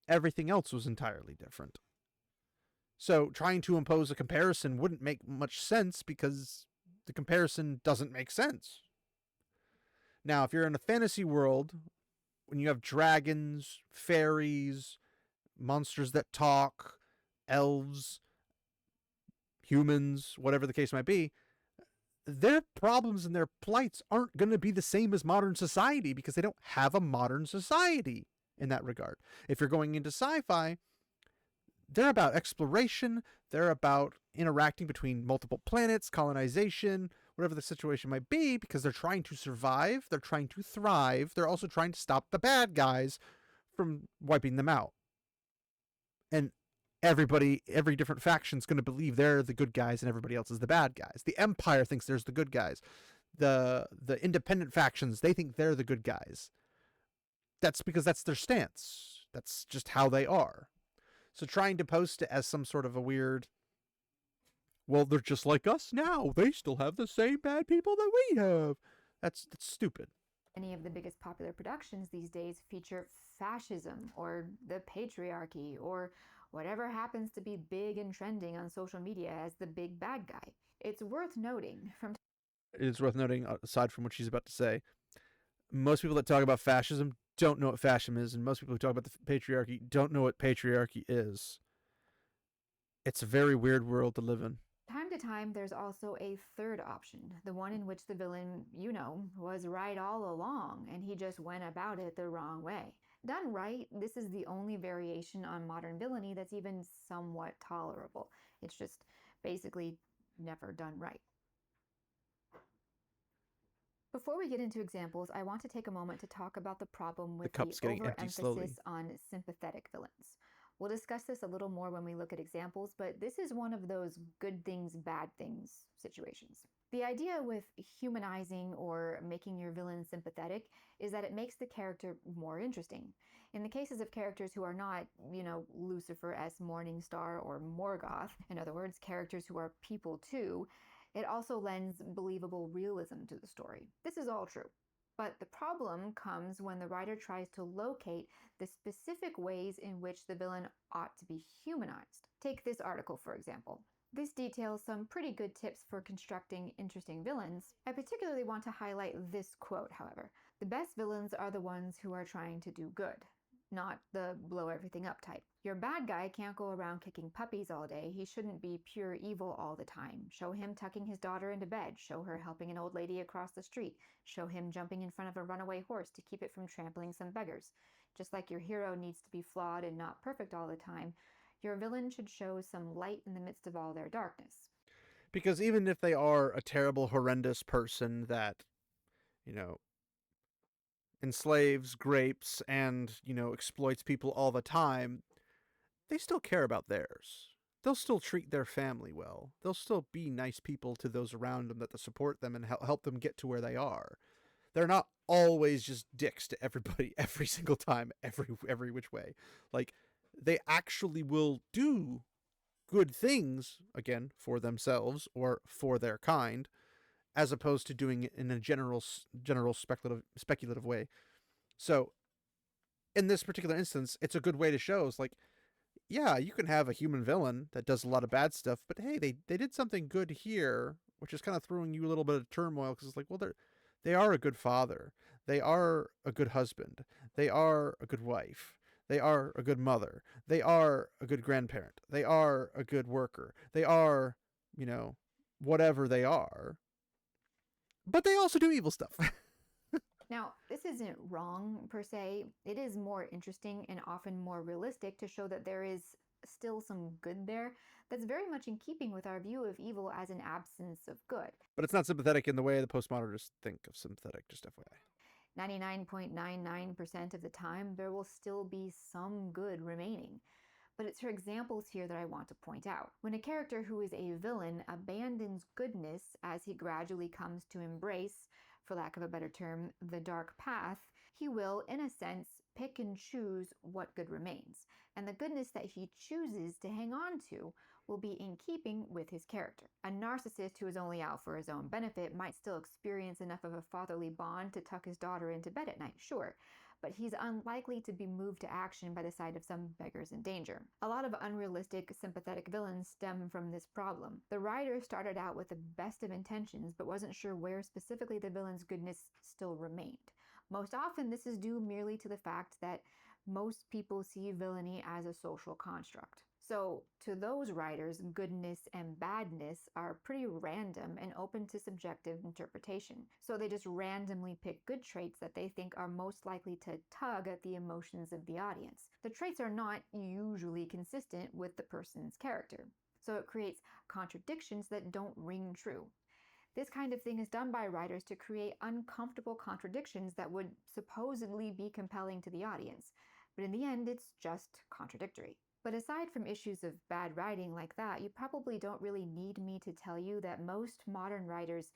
everything else was entirely different. So trying to impose a comparison wouldn't make much sense, because the comparison doesn't make sense. Now, if you're in a fantasy world, when you have dragons, fairies, monsters that talk, elves, humans, whatever the case might be, their problems and their plights aren't going to be the same as modern society, because they don't have a modern society in that regard. If you're going into sci-fi, they're about exploration, they're about interacting between multiple planets, colonization, whatever the situation might be, because they're trying to survive, they're trying to thrive, they're also trying to stop the bad guys from wiping them out. And every different faction's going to believe they're the good guys and everybody else is the bad guys. The Empire thinks there's the good guys. The independent factions, they think they're the good guys. That's because that's their stance. That's just how they are. So trying to post it as some sort of a weird, well, they're just like us now. They still have the same bad people that we have. That's stupid. Many of the biggest popular productions these days feature fascism or the patriarchy or whatever happens to be big and trending on social media as the big bad guy. It's worth noting aside from what she's about to say, most people that talk about fascism don't know what fascism is, and most people who talk about the patriarchy don't know what patriarchy is. It's a very weird world to live in. Time to time, there's also a third option, the one in which the villain, was right all along, and he just went about it the wrong way. Done right, this is the only variation on modern villainy that's even somewhat tolerable. It's just basically never done right. Before we get into examples, I want to take a moment to talk about the problem with the overemphasis on sympathetic villains. We'll discuss this a little more when we look at examples, but this is one of those good things, bad things situations. The idea with humanizing or making your villain sympathetic is that it makes the character more interesting. In the cases of characters who are not, Lucifer S. Morningstar or Morgoth, in other words, characters who are people too, it also lends believable realism to the story. This is all true. But the problem comes when the writer tries to locate the specific ways in which the villain ought to be humanized. Take this article, for example. This details some pretty good tips for constructing interesting villains. I particularly want to highlight this quote, however. The best villains are the ones who are trying to do good, not the blow everything up type. Your bad guy can't go around kicking puppies all day. He shouldn't be pure evil all the time. Show him tucking his daughter into bed. Show her helping an old lady across the street. Show him jumping in front of a runaway horse to keep it from trampling some beggars. Just like your hero needs to be flawed and not perfect all the time, your villain should show some light in the midst of all their darkness. Because even if they are a terrible, horrendous person that, enslaves, grapes, and, exploits people all the time, they still care about theirs. They'll still treat their family well. They'll still be nice people to those around them that support them and help them get to where they are. They're not always just dicks to everybody every single time, every which way. Like, they actually will do good things, again, for themselves or for their kind, as opposed to doing it in a general speculative way. So, in this particular instance, it's a good way to show. It's like, yeah, you can have a human villain that does a lot of bad stuff, but hey, they did something good here, which is kind of throwing you a little bit of turmoil, because it's like, well, they are a good father, they are a good husband, they are a good wife, they are a good mother, they are a good grandparent, they are a good worker, they are, whatever they are, but they also do evil stuff. Now, this isn't wrong per se. It is more interesting and often more realistic to show that there is still some good there that's very much in keeping with our view of evil as an absence of good. But it's not sympathetic in the way the postmodernists think of sympathetic, just FYI. 99.99% of the time, there will still be some good remaining. But it's her examples here that I want to point out. When a character who is a villain abandons goodness as he gradually comes to embrace, for lack of a better term, the dark path, he will, in a sense, pick and choose what good remains. And the goodness that he chooses to hang on to will be in keeping with his character. A narcissist who is only out for his own benefit might still experience enough of a fatherly bond to tuck his daughter into bed at night, sure, but he's unlikely to be moved to action by the sight of some beggars in danger. A lot of unrealistic, sympathetic villains stem from this problem. The writer started out with the best of intentions, but wasn't sure where specifically the villain's goodness still remained. Most often, this is due merely to the fact that most people see villainy as a social construct. So, to those writers, goodness and badness are pretty random and open to subjective interpretation. So they just randomly pick good traits that they think are most likely to tug at the emotions of the audience. The traits are not usually consistent with the person's character. So it creates contradictions that don't ring true. This kind of thing is done by writers to create uncomfortable contradictions that would supposedly be compelling to the audience. But in the end, it's just contradictory. But aside from issues of bad writing like that, you probably don't really need me to tell you that most modern writers'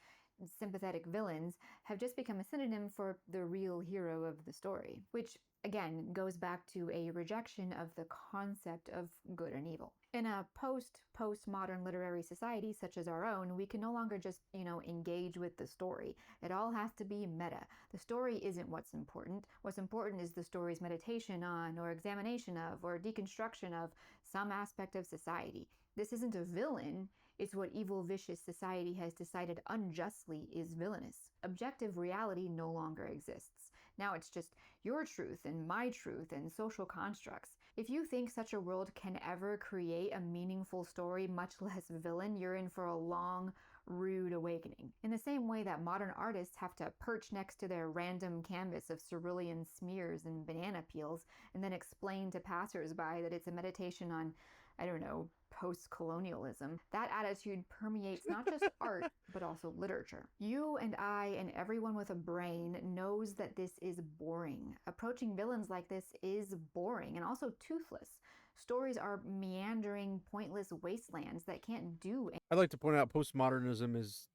sympathetic villains have just become a synonym for the real hero of the story, which again goes back to a rejection of the concept of good and evil. In a postmodern literary society such as our own, we can no longer just, engage with the story. It all has to be meta. The story isn't what's important. What's important is the story's meditation on, or examination of, or deconstruction of some aspect of society. This isn't a villain, it's what evil, vicious society has decided unjustly is villainous. Objective reality no longer exists. Now it's just your truth and my truth and social constructs. If you think such a world can ever create a meaningful story, much less villain, you're in for a long, rude awakening. In the same way that modern artists have to perch next to their random canvas of cerulean smears and banana peels and then explain to passersby that it's a meditation on, I don't know, post-colonialism. That attitude permeates not just art, but also literature. You and I and everyone with a brain knows that this is boring. Approaching villains like this is boring and also toothless. Stories are meandering, pointless wastelands that can't do anything. I'd like to point out postmodernism is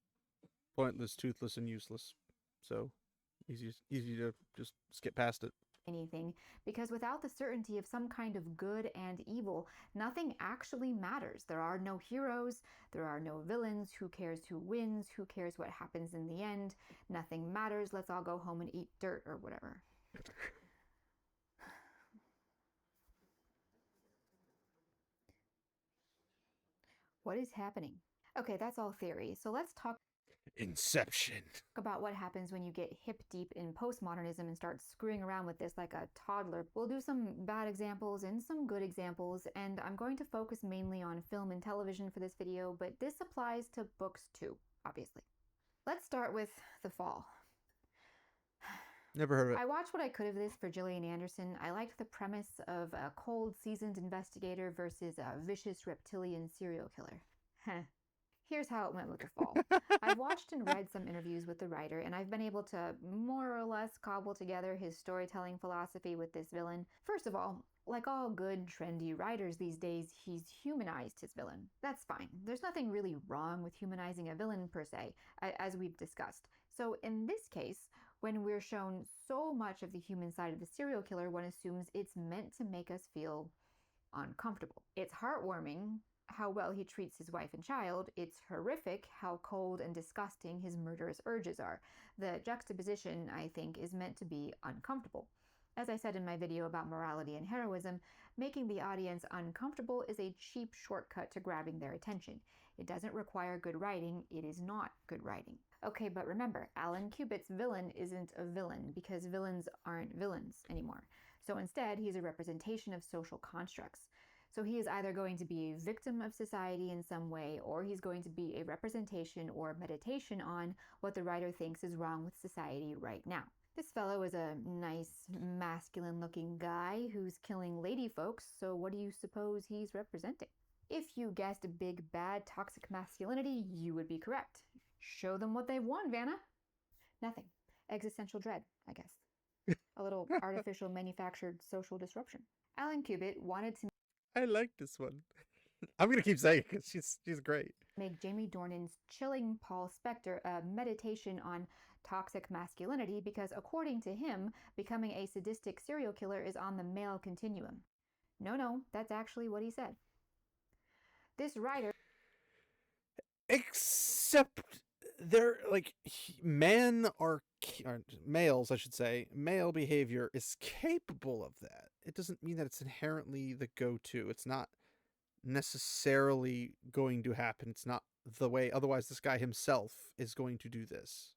pointless, toothless, and useless. So easy to just skip past it. Anything, because without the certainty of some kind of good and evil, nothing actually matters. There are no heroes, there are no villains. Who cares who wins? Who cares what happens in the end? Nothing matters. Let's all go home and eat dirt or whatever. What is happening? Okay, that's all theory. So let's talk Inception. about what happens when you get hip deep in postmodernism and start screwing around with this like a toddler. We'll do some bad examples and some good examples, and I'm going to focus mainly on film and television for this video, but this applies to books too, obviously. Let's start with The Fall. Never heard of it. I watched what I could of this for Gillian Anderson. I liked the premise of a cold, seasoned investigator versus a vicious reptilian serial killer. Here's how it went with The Fall. I've watched and read some interviews with the writer, and I've been able to more or less cobble together his storytelling philosophy with this villain. First of all, like all good, trendy writers these days, he's humanized his villain. That's fine. There's nothing really wrong with humanizing a villain per se, as we've discussed. So in this case, when we're shown so much of the human side of the serial killer, one assumes it's meant to make us feel uncomfortable. It's heartwarming how well he treats his wife and child. It's horrific how cold and disgusting his murderous urges are. The juxtaposition, I think, is meant to be uncomfortable. As I said in my video about morality and heroism, making the audience uncomfortable is a cheap shortcut to grabbing their attention. It doesn't require good writing. It is not good writing. Okay, but remember, Alan Cubitt's villain isn't a villain because villains aren't villains anymore. So instead, he's a representation of social constructs. So he is either going to be a victim of society in some way, or he's going to be a representation or meditation on what the writer thinks is wrong with society right now. This fellow is a nice, masculine-looking guy who's killing lady folks, so what do you suppose he's representing? If you guessed big, bad, toxic masculinity, you would be correct. Show them what they've won, Vanna. Nothing. Existential dread, I guess. A little artificial manufactured social disruption. Alan Cubitt wanted to I like this one. I'm gonna keep saying it because she's great. make Jamie Dornan's chilling Paul Spector a meditation on toxic masculinity because, according to him, becoming a sadistic serial killer is on the male continuum. No, that's actually what he said. This writer, Except they're like males, I should say, male behavior is capable of that. It doesn't mean that it's inherently the go-to. It's not necessarily going to happen. It's not the way. Otherwise, this guy himself is going to do this.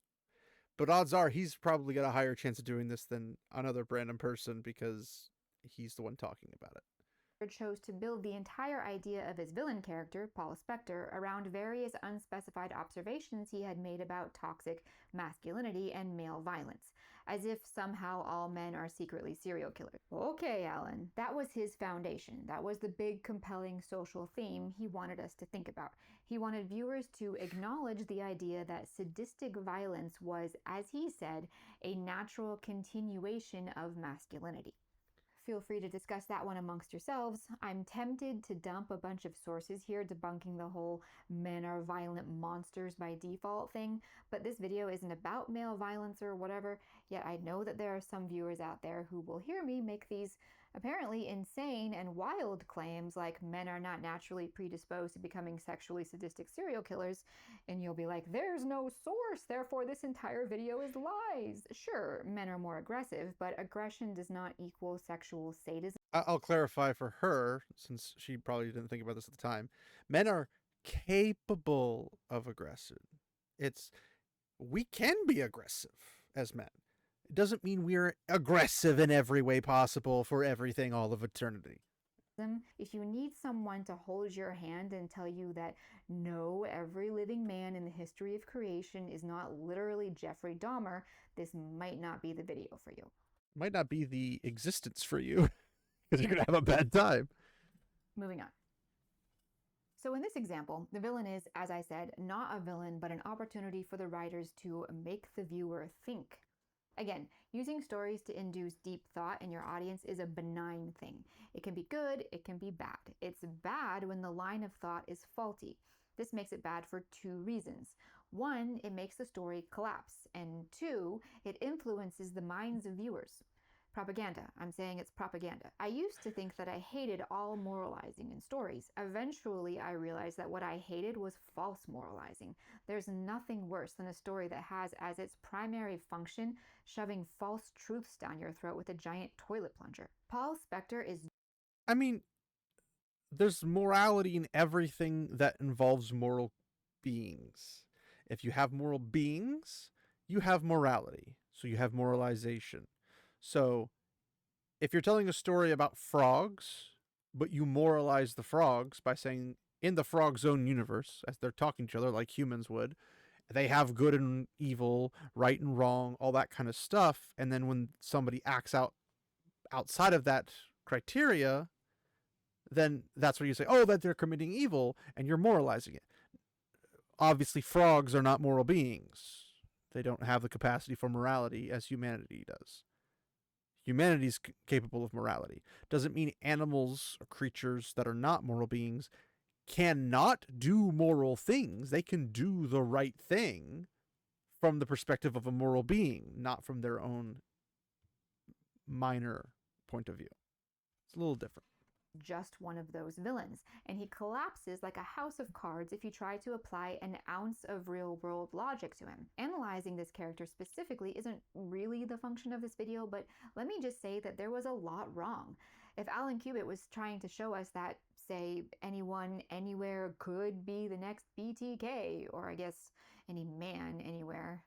But odds are he's probably got a higher chance of doing this than another random person because he's the one talking about it. chose to build the entire idea of his villain character, Paul Spector, around various unspecified observations he had made about toxic masculinity and male violence, as if somehow all men are secretly serial killers. Okay, Alan, that was his foundation. That was the big, compelling social theme he wanted us to think about. He wanted viewers to acknowledge the idea that sadistic violence was, as he said, a natural continuation of masculinity. Feel free to discuss that one amongst yourselves. I'm tempted to dump a bunch of sources here debunking the whole men are violent monsters by default thing, but this video isn't about male violence or whatever, yet I know that there are some viewers out there who will hear me make these apparently insane and wild claims like men are not naturally predisposed to becoming sexually sadistic serial killers, and you'll be like, there's no source, therefore this entire video is lies. Sure, men are more aggressive, but aggression does not equal sexual sadism. I'll clarify for her, since she probably didn't think about this at the time. Men are capable of aggression. We can be aggressive as men. It doesn't mean we're aggressive in every way possible for everything all of eternity. If you need someone to hold your hand and tell you that no, every living man in the history of creation is not literally Jeffrey Dahmer, this might not be the video for you. Might not be the existence for you, because you're going to have a bad time. Moving on. So in this example, the villain is, as I said, not a villain, but an opportunity for the writers to make the viewer think. Again, using stories to induce deep thought in your audience is a benign thing. It can be good, it can be bad. It's bad when the line of thought is faulty. This makes it bad for two reasons. One, it makes the story collapse, and two, it influences the minds of viewers. Propaganda. I'm saying it's propaganda. I used to think that I hated all moralizing in stories. Eventually, I realized that what I hated was false moralizing. There's nothing worse than a story that has as its primary function shoving false truths down your throat with a giant toilet plunger. Paul Spector is... I mean, there's morality in everything that involves moral beings. If you have moral beings, you have morality. So you have moralization. So, if you're telling a story about frogs, but you moralize the frogs by saying, in the frog's own universe, as they're talking to each other like humans would, they have good and evil, right and wrong, all that kind of stuff, and then when somebody acts outside of that criteria, then that's where you say, oh, that they're committing evil, and you're moralizing it. Obviously, frogs are not moral beings. They don't have the capacity for morality as humanity does. Humanity is capable of morality. Doesn't mean animals or creatures that are not moral beings cannot do moral things. They can do the right thing from the perspective of a moral being, not from their own minor point of view. It's a little different. Just one of those villains, and he collapses like a house of cards if you try to apply an ounce of real-world logic to him. Analyzing this character specifically isn't really the function of this video, but let me just say that there was a lot wrong. If Alan Cubitt was trying to show us that, say, anyone anywhere could be the next BTK, or I guess any man anywhere,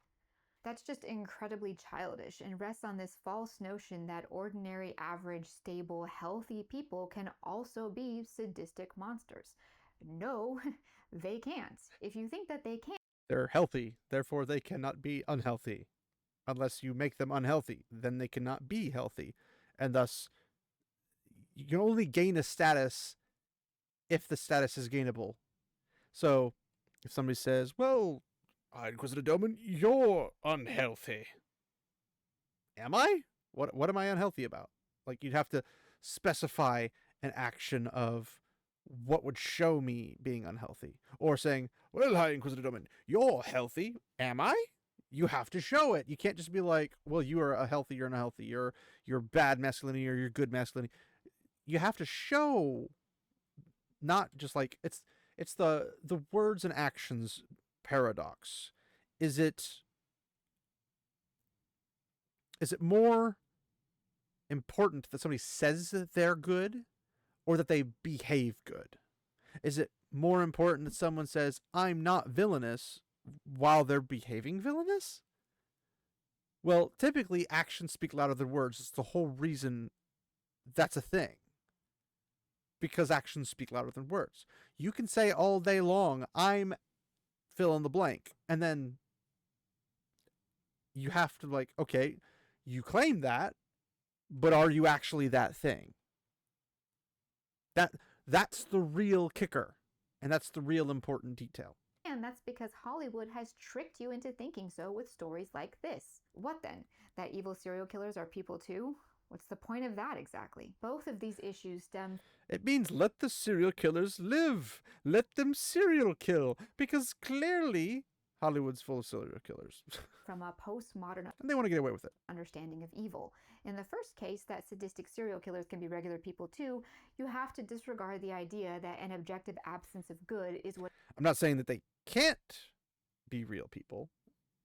that's just incredibly childish and rests on this false notion that ordinary, average, stable, healthy people can also be sadistic monsters. No, they can't. If you think that they can, they're healthy, therefore they cannot be unhealthy. Unless you make them unhealthy, then they cannot be healthy. And thus, you can only gain a status if the status is gainable. So, if somebody says, well, Inquisitor Doman, you're unhealthy. Am I? What am I unhealthy about? Like, you'd have to specify an action of what would show me being unhealthy. Or saying, well, hi, Inquisitor Doman, you're healthy. Am I? You have to show it. You can't just be like, well, you are a healthy, you're unhealthy, you're bad masculinity or you're good masculinity. You have to show, not just like, it's the words and actions paradox. Is it more important that somebody says that they're good or that they behave good? Is it more important that someone says, I'm not villainous, while they're behaving villainous? Well, typically actions speak louder than words. It's the whole reason that's a thing. because actions speak louder than words. You can say all day long, I'm fill in the blank, and then you have to, like, okay, you claim that, but are you actually that thing? That's the real kicker, and that's the real important detail. And that's because Hollywood has tricked you into thinking so with stories like this. What then? That evil serial killers are people too? What's the point of that exactly? Both of these issues stem. It means let the serial killers live. Let them serial kill, because clearly Hollywood's full of serial killers. From a postmodern and they want to get away with it. Understanding of evil. In the first case, that sadistic serial killers can be regular people too, you have to disregard the idea that an objective absence of good is what. I'm not saying that they can't be real people.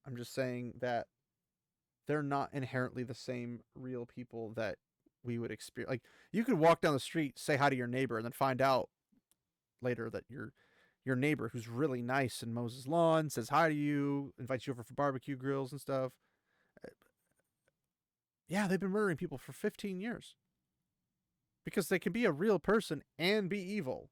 I'm just saying that they're not inherently the same real people that we would experience. Like, you could walk down the street, say hi to your neighbor, and then find out later that your neighbor, who's really nice and mows his lawn, says hi to you, invites you over for barbecue grills and stuff. Yeah, they've been murdering people for 15 years. Because they can be a real person and be evil.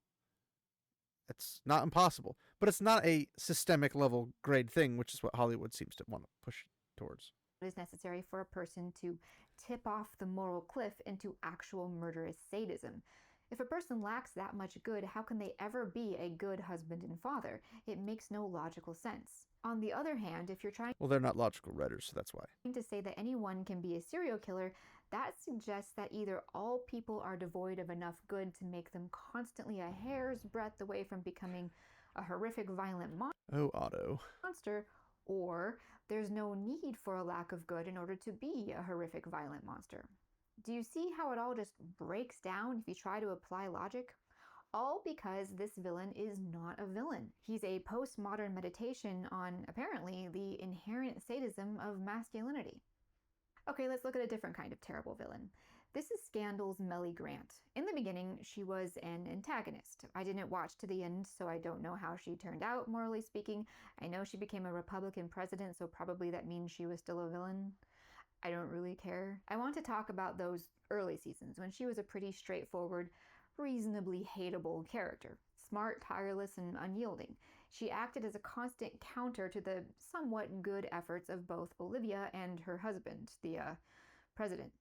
It's not impossible. But it's not a systemic level grade thing, which is what Hollywood seems to want to push towards. It is necessary for a person to tip off the moral cliff into actual murderous sadism. If a person lacks that much good, how can they ever be a good husband and father? It makes no logical sense. On the other hand, if you're trying Well, they're not logical writers, so that's why. To say that anyone can be a serial killer, that suggests that either all people are devoid of enough good to make them constantly a hair's breadth away from becoming a horrific, violent monster, or there's no need for a lack of good in order to be a horrific, violent monster. Do you see how it all just breaks down if you try to apply logic? All because this villain is not a villain. He's a postmodern meditation on, apparently, the inherent sadism of masculinity. Okay, let's look at a different kind of terrible villain. This is Scandal's Mellie Grant. In the beginning, she was an antagonist. I didn't watch to the end, so I don't know how she turned out, morally speaking. I know she became a Republican president, so probably that means she was still a villain. I don't really care. I want to talk about those early seasons when she was a pretty straightforward, reasonably hateable character. Smart, tireless, and unyielding. She acted as a constant counter to the somewhat good efforts of both Olivia and her husband, the president.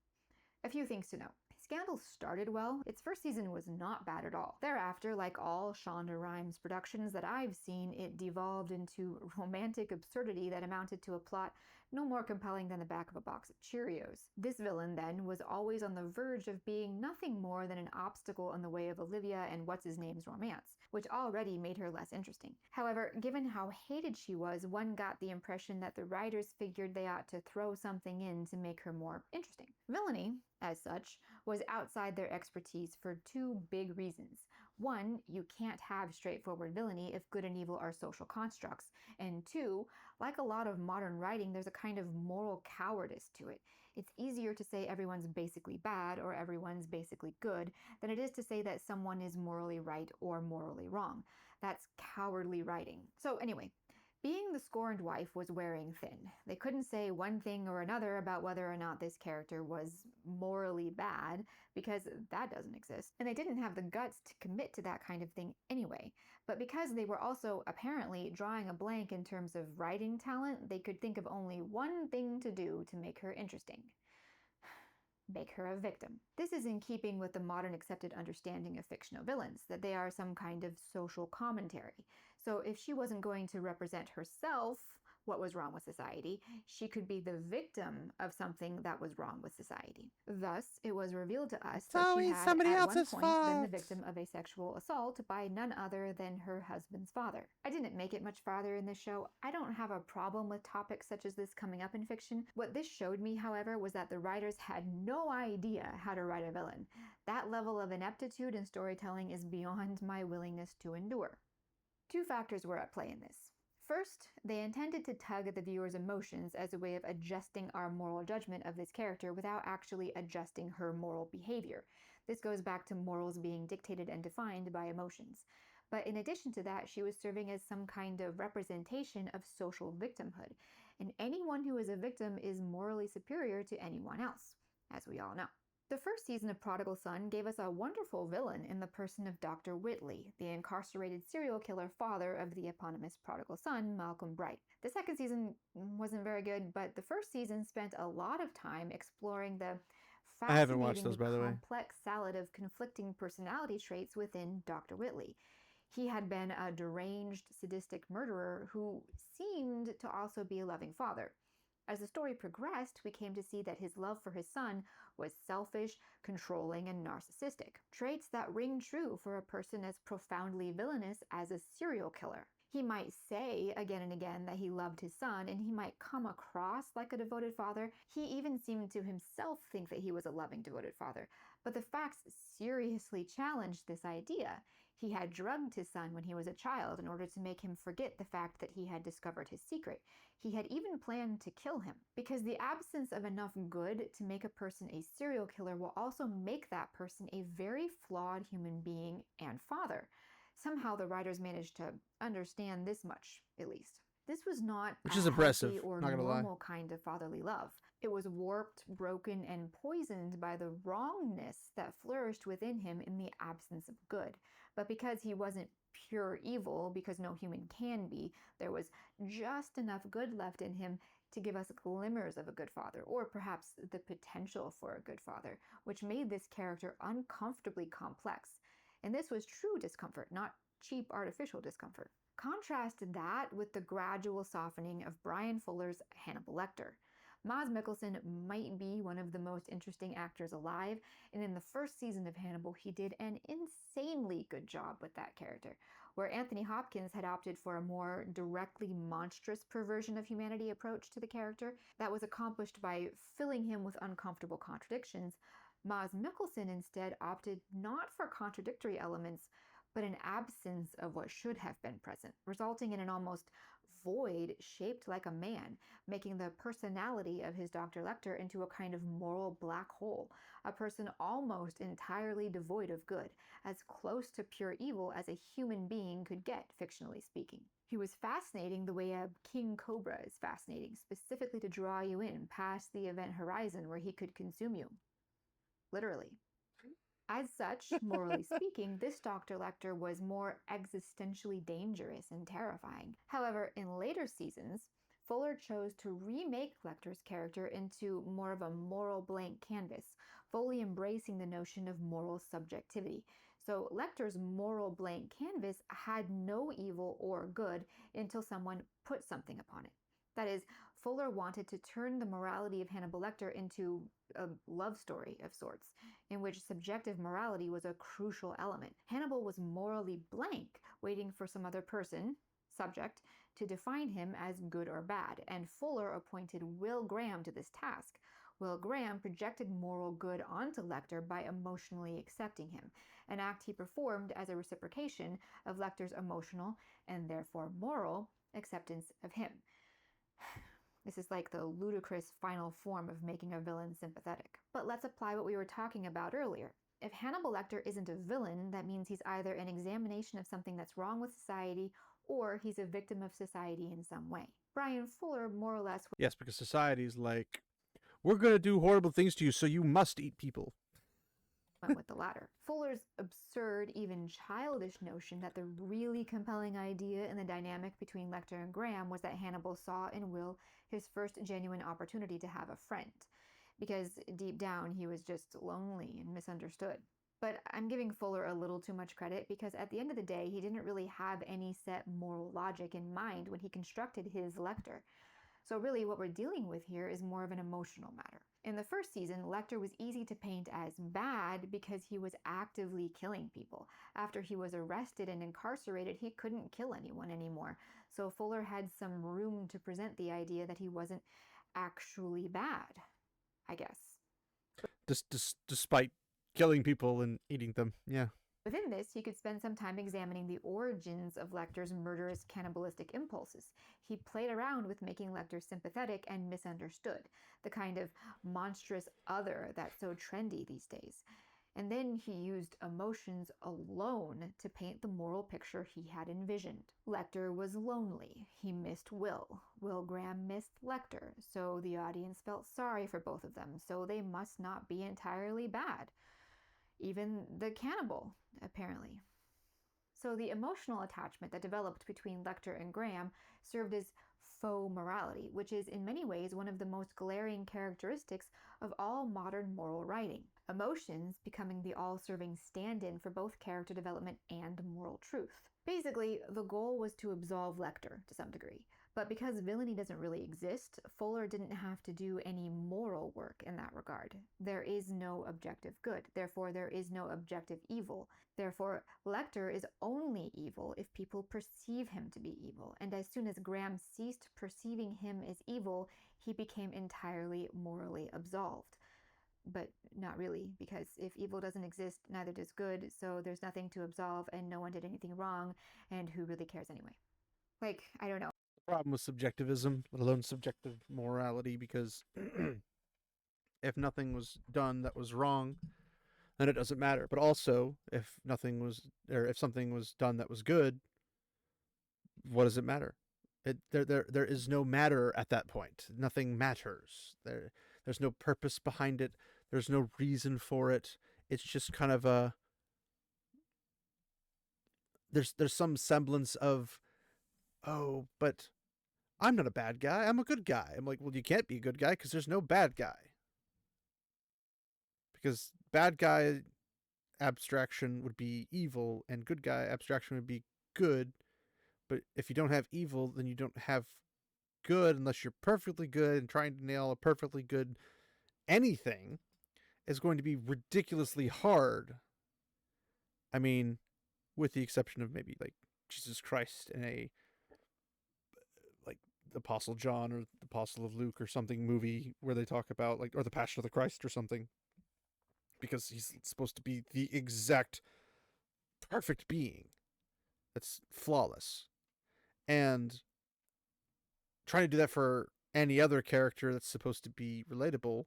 A few things to know. Scandal started well. Its first season was not bad at all. Thereafter, like all Shonda Rhimes productions that I've seen, it devolved into romantic absurdity that amounted to a plot no more compelling than the back of a box of Cheerios. This villain, then, was always on the verge of being nothing more than an obstacle in the way of Olivia and what's-his-name's romance, which already made her less interesting. However, given how hated she was, one got the impression that the writers figured they ought to throw something in to make her more interesting. Villainy, as such, was outside their expertise for two big reasons. One, you can't have straightforward villainy if good and evil are social constructs. And two, like a lot of modern writing, there's a kind of moral cowardice to it. It's easier to say everyone's basically bad or everyone's basically good than it is to say that someone is morally right or morally wrong. That's cowardly writing. So anyway, being the scorned wife was wearing thin. They couldn't say one thing or another about whether or not this character was morally bad, because that doesn't exist. And they didn't have the guts to commit to that kind of thing anyway. But because they were also apparently drawing a blank in terms of writing talent, they could think of only one thing to do to make her interesting. Make her a victim. This is in keeping with the modern accepted understanding of fictional villains, that they are some kind of social commentary. So if she wasn't going to represent herself, what was wrong with society, she could be the victim of something that was wrong with society. Thus, it was revealed to us that she had at one point been the victim of a sexual assault by none other than her husband's father. I didn't make it much farther in this show. I don't have a problem with topics such as this coming up in fiction. What this showed me, however, was that the writers had no idea how to write a villain. That level of ineptitude in storytelling is beyond my willingness to endure. Two factors were at play in this. First, they intended to tug at the viewer's emotions as a way of adjusting our moral judgment of this character without actually adjusting her moral behavior. This goes back to morals being dictated and defined by emotions. But in addition to that, she was serving as some kind of representation of social victimhood. And anyone who is a victim is morally superior to anyone else, as we all know. The The first season of Prodigal Son gave us a wonderful villain in the person of Dr. Whitley, the incarcerated serial killer father of the eponymous prodigal son, Malcolm Bright. The second season wasn't very good, but the first season spent a lot of time exploring the I haven't watched those, fascinatingly by the way. complex salad of conflicting personality traits within Dr. Whitley. He had been a deranged, sadistic murderer who seemed to also be a loving father. As the story progressed, we came to see that his love for his son was selfish, controlling, and narcissistic, traits that ring true for a person as profoundly villainous as a serial killer. He might say again and again that he loved his son, and he might come across like a devoted father. He even seemed to himself think that he was a loving, devoted father. But the facts seriously challenged this idea. He had drugged his son when he was a child in order to make him forget the fact that he had discovered his secret. He had even planned to kill him, because the absence of enough good to make a person a serial killer will also make that person a very flawed human being and father. Somehow the writers managed to understand this much, at least. This was not Which a is impressive, healthy or not gonna lie. normal kind of fatherly love. It was warped, broken, and poisoned by the wrongness that flourished within him in the absence of good. But because he wasn't pure evil, because no human can be, there was just enough good left in him to give us glimmers of a good father, or perhaps the potential for a good father, which made this character uncomfortably complex. And this was true discomfort, not cheap artificial discomfort. Contrast that with the gradual softening of Bryan Fuller's Hannibal Lecter. Mads Mikkelsen might be one of the most interesting actors alive, and in the first season of Hannibal, he did an insanely good job with that character. Where Anthony Hopkins had opted for a more directly monstrous perversion of humanity approach to the character that was accomplished by filling him with uncomfortable contradictions, Mads Mikkelsen instead opted not for contradictory elements, but an absence of what should have been present, resulting in an almost void shaped like a man, making the personality of his Dr. Lecter into a kind of moral black hole, a person almost entirely devoid of good, as close to pure evil as a human being could get, fictionally speaking. He was fascinating the way a king cobra is fascinating, specifically to draw you in past the event horizon where he could consume you. Literally. As such, morally speaking, this Dr. Lecter was more existentially dangerous and terrifying. However, in later seasons, Fuller chose to remake Lecter's character into more of a moral blank canvas, fully embracing the notion of moral subjectivity. So Lecter's moral blank canvas had no evil or good until someone put something upon it. That is, Fuller wanted to turn the morality of Hannibal Lecter into a love story of sorts, in which subjective morality was a crucial element. Hannibal was morally blank, waiting for some other person, subject, to define him as good or bad, and Fuller appointed Will Graham to this task. Will Graham projected moral good onto Lecter by emotionally accepting him, an act he performed as a reciprocation of Lecter's emotional, and therefore moral, acceptance of him. This is like the ludicrous final form of making a villain sympathetic. But let's apply what we were talking about earlier. If Hannibal Lecter isn't a villain, that means he's either an examination of something that's wrong with society, or he's a victim of society in some way. Bryan Fuller more or less... Yes, because society's like, we're gonna do horrible things to you, so you must eat people. Went with the latter. Fuller's absurd, even childish notion that the really compelling idea in the dynamic between Lecter and Graham was that Hannibal saw in Will his first genuine opportunity to have a friend, because deep down he was just lonely and misunderstood. But I'm giving Fuller a little too much credit, because at the end of the day, he didn't really have any set moral logic in mind when he constructed his Lecter. So really what we're dealing with here is more of an emotional matter. In the first season, Lecter was easy to paint as bad because he was actively killing people. After he was arrested and incarcerated, he couldn't kill anyone anymore. So Fuller had some room to present the idea that he wasn't actually bad, I guess. Despite killing people and eating them, yeah. Within this, he could spend some time examining the origins of Lecter's murderous cannibalistic impulses. He played around with making Lecter sympathetic and misunderstood, the kind of monstrous other that's so trendy these days. And then he used emotions alone to paint the moral picture he had envisioned. Lecter was lonely. He missed Will. Will Graham missed Lecter. So the audience felt sorry for both of them. So they must not be entirely bad. Even the cannibal, apparently. So the emotional attachment that developed between Lecter and Graham served as faux morality, which is in many ways one of the most glaring characteristics of all modern moral writing. Emotions becoming the all-serving stand-in for both character development and moral truth. Basically, the goal was to absolve Lecter to some degree. But because villainy doesn't really exist, Fuller didn't have to do any moral work in that regard. There is no objective good. Therefore, there is no objective evil. Therefore, Lecter is only evil if people perceive him to be evil. And as soon as Graham ceased perceiving him as evil, he became entirely morally absolved. But not really, because if evil doesn't exist, neither does good, so there's nothing to absolve and no one did anything wrong, and who really cares anyway? Like, I don't know. The problem with subjectivism, let alone subjective morality, because if nothing was done that was wrong, then it doesn't matter. But also, if nothing was, or if something was done that was good, what does it matter? There is no matter at that point. Nothing matters. There's no purpose behind it. There's no reason for it. It's just kind of a there's some semblance of, oh, but I'm not a bad guy. I'm a good guy. I'm like, well, you can't be a good guy because there's no bad guy. Because bad guy abstraction would be evil and good guy abstraction would be good. But if you don't have evil, then you don't have good unless you're perfectly good, and trying to nail a perfectly good anything is going to be ridiculously hard. I mean, with the exception of maybe like Jesus Christ in a like the Apostle John or the Apostle of Luke or something movie where they talk about like, or the Passion of the Christ or something, because he's supposed to be the exact perfect being that's flawless. And trying to do that for any other character that's supposed to be relatable,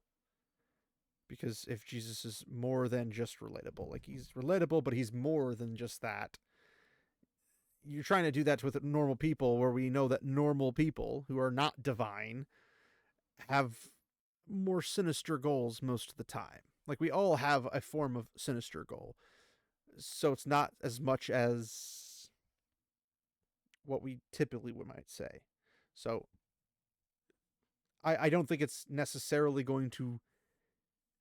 because if Jesus is more than just relatable, like he's relatable, but he's more than just that. You're trying to do that with normal people, where we know that normal people who are not divine have more sinister goals most of the time. Like we all have a form of sinister goal. So it's not as much as what we typically might say. So I don't think it's necessarily going to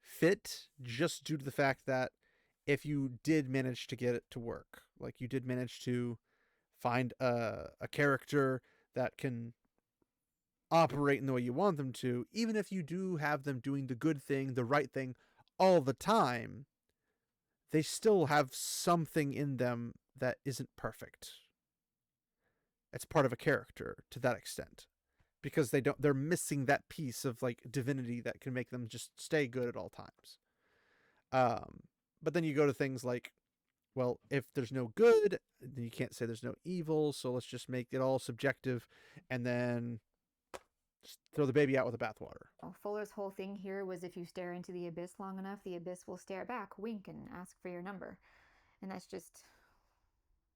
fit, just due to the fact that if you did manage to get it to work, like you did manage to find a character that can operate in the way you want them to, even if you do have them doing the good thing, the right thing all the time, they still have something in them that isn't perfect. It's part of a character to that extent, because they're missing that piece of like divinity that can make them just stay good at all times. But then you go to things like, well, if there's no good, then you can't say there's no evil, so let's just make it all subjective and then just throw the baby out with the bathwater. Fuller's whole thing here was if you stare into the abyss long enough, the abyss will stare back, wink, and ask for your number. And that's just...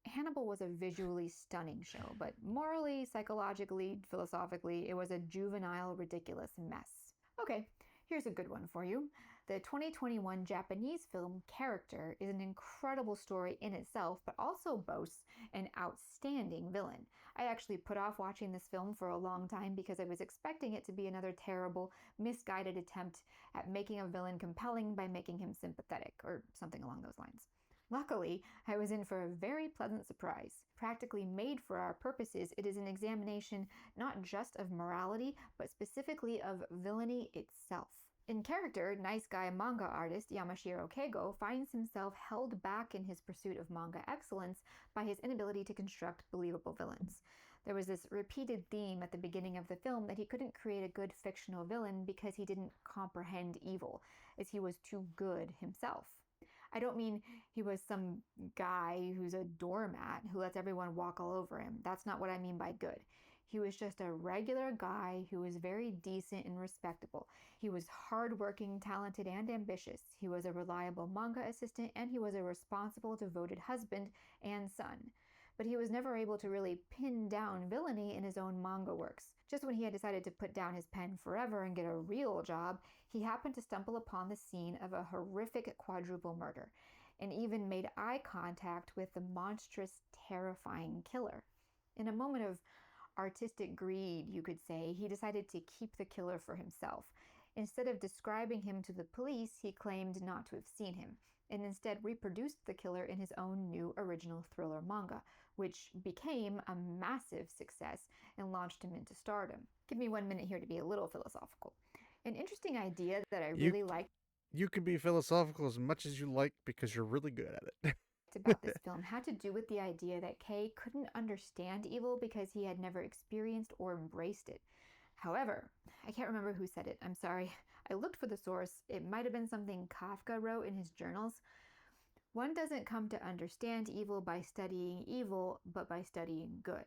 Hannibal was a visually stunning show, but morally, psychologically, philosophically, it was a juvenile, ridiculous mess. Okay, here's a good one for you. The 2021 Japanese film Character is an incredible story in itself, but also boasts an outstanding villain. I actually put off watching this film for a long time because I was expecting it to be another terrible, misguided attempt at making a villain compelling by making him sympathetic, or something along those lines. Luckily, I was in for a very pleasant surprise. Practically made for our purposes, it is an examination not just of morality, but specifically of villainy itself. In Character, nice guy manga artist Yamashiro Keigo finds himself held back in his pursuit of manga excellence by his inability to construct believable villains. There was this repeated theme at the beginning of the film that he couldn't create a good fictional villain because he didn't comprehend evil, as he was too good himself. I don't mean he was some guy who's a doormat who lets everyone walk all over him. That's not what I mean by good. He was just a regular guy who was very decent and respectable. He was hardworking, talented, and ambitious. He was a reliable manga assistant, and he was a responsible, devoted husband and son. But he was never able to really pin down villainy in his own manga works. Just when he had decided to put down his pen forever and get a real job, he happened to stumble upon the scene of a horrific quadruple murder, and even made eye contact with the monstrous, terrifying killer. In a moment of artistic greed, you could say, he decided to keep the killer for himself. Instead of describing him to the police, he claimed not to have seen him, and instead reproduced the killer in his own new original thriller manga, which became a massive success and launched him into stardom. Give me 1 minute here to be a little philosophical. An interesting idea that I really liked. You can be philosophical as much as you like because you're really good at it. About this film had to do with the idea that Kay couldn't understand evil because he had never experienced or embraced it. However, I can't remember who said it. I'm sorry. I looked for the source. It might have been something Kafka wrote in his journals. One doesn't come to understand evil by studying evil, but by studying good.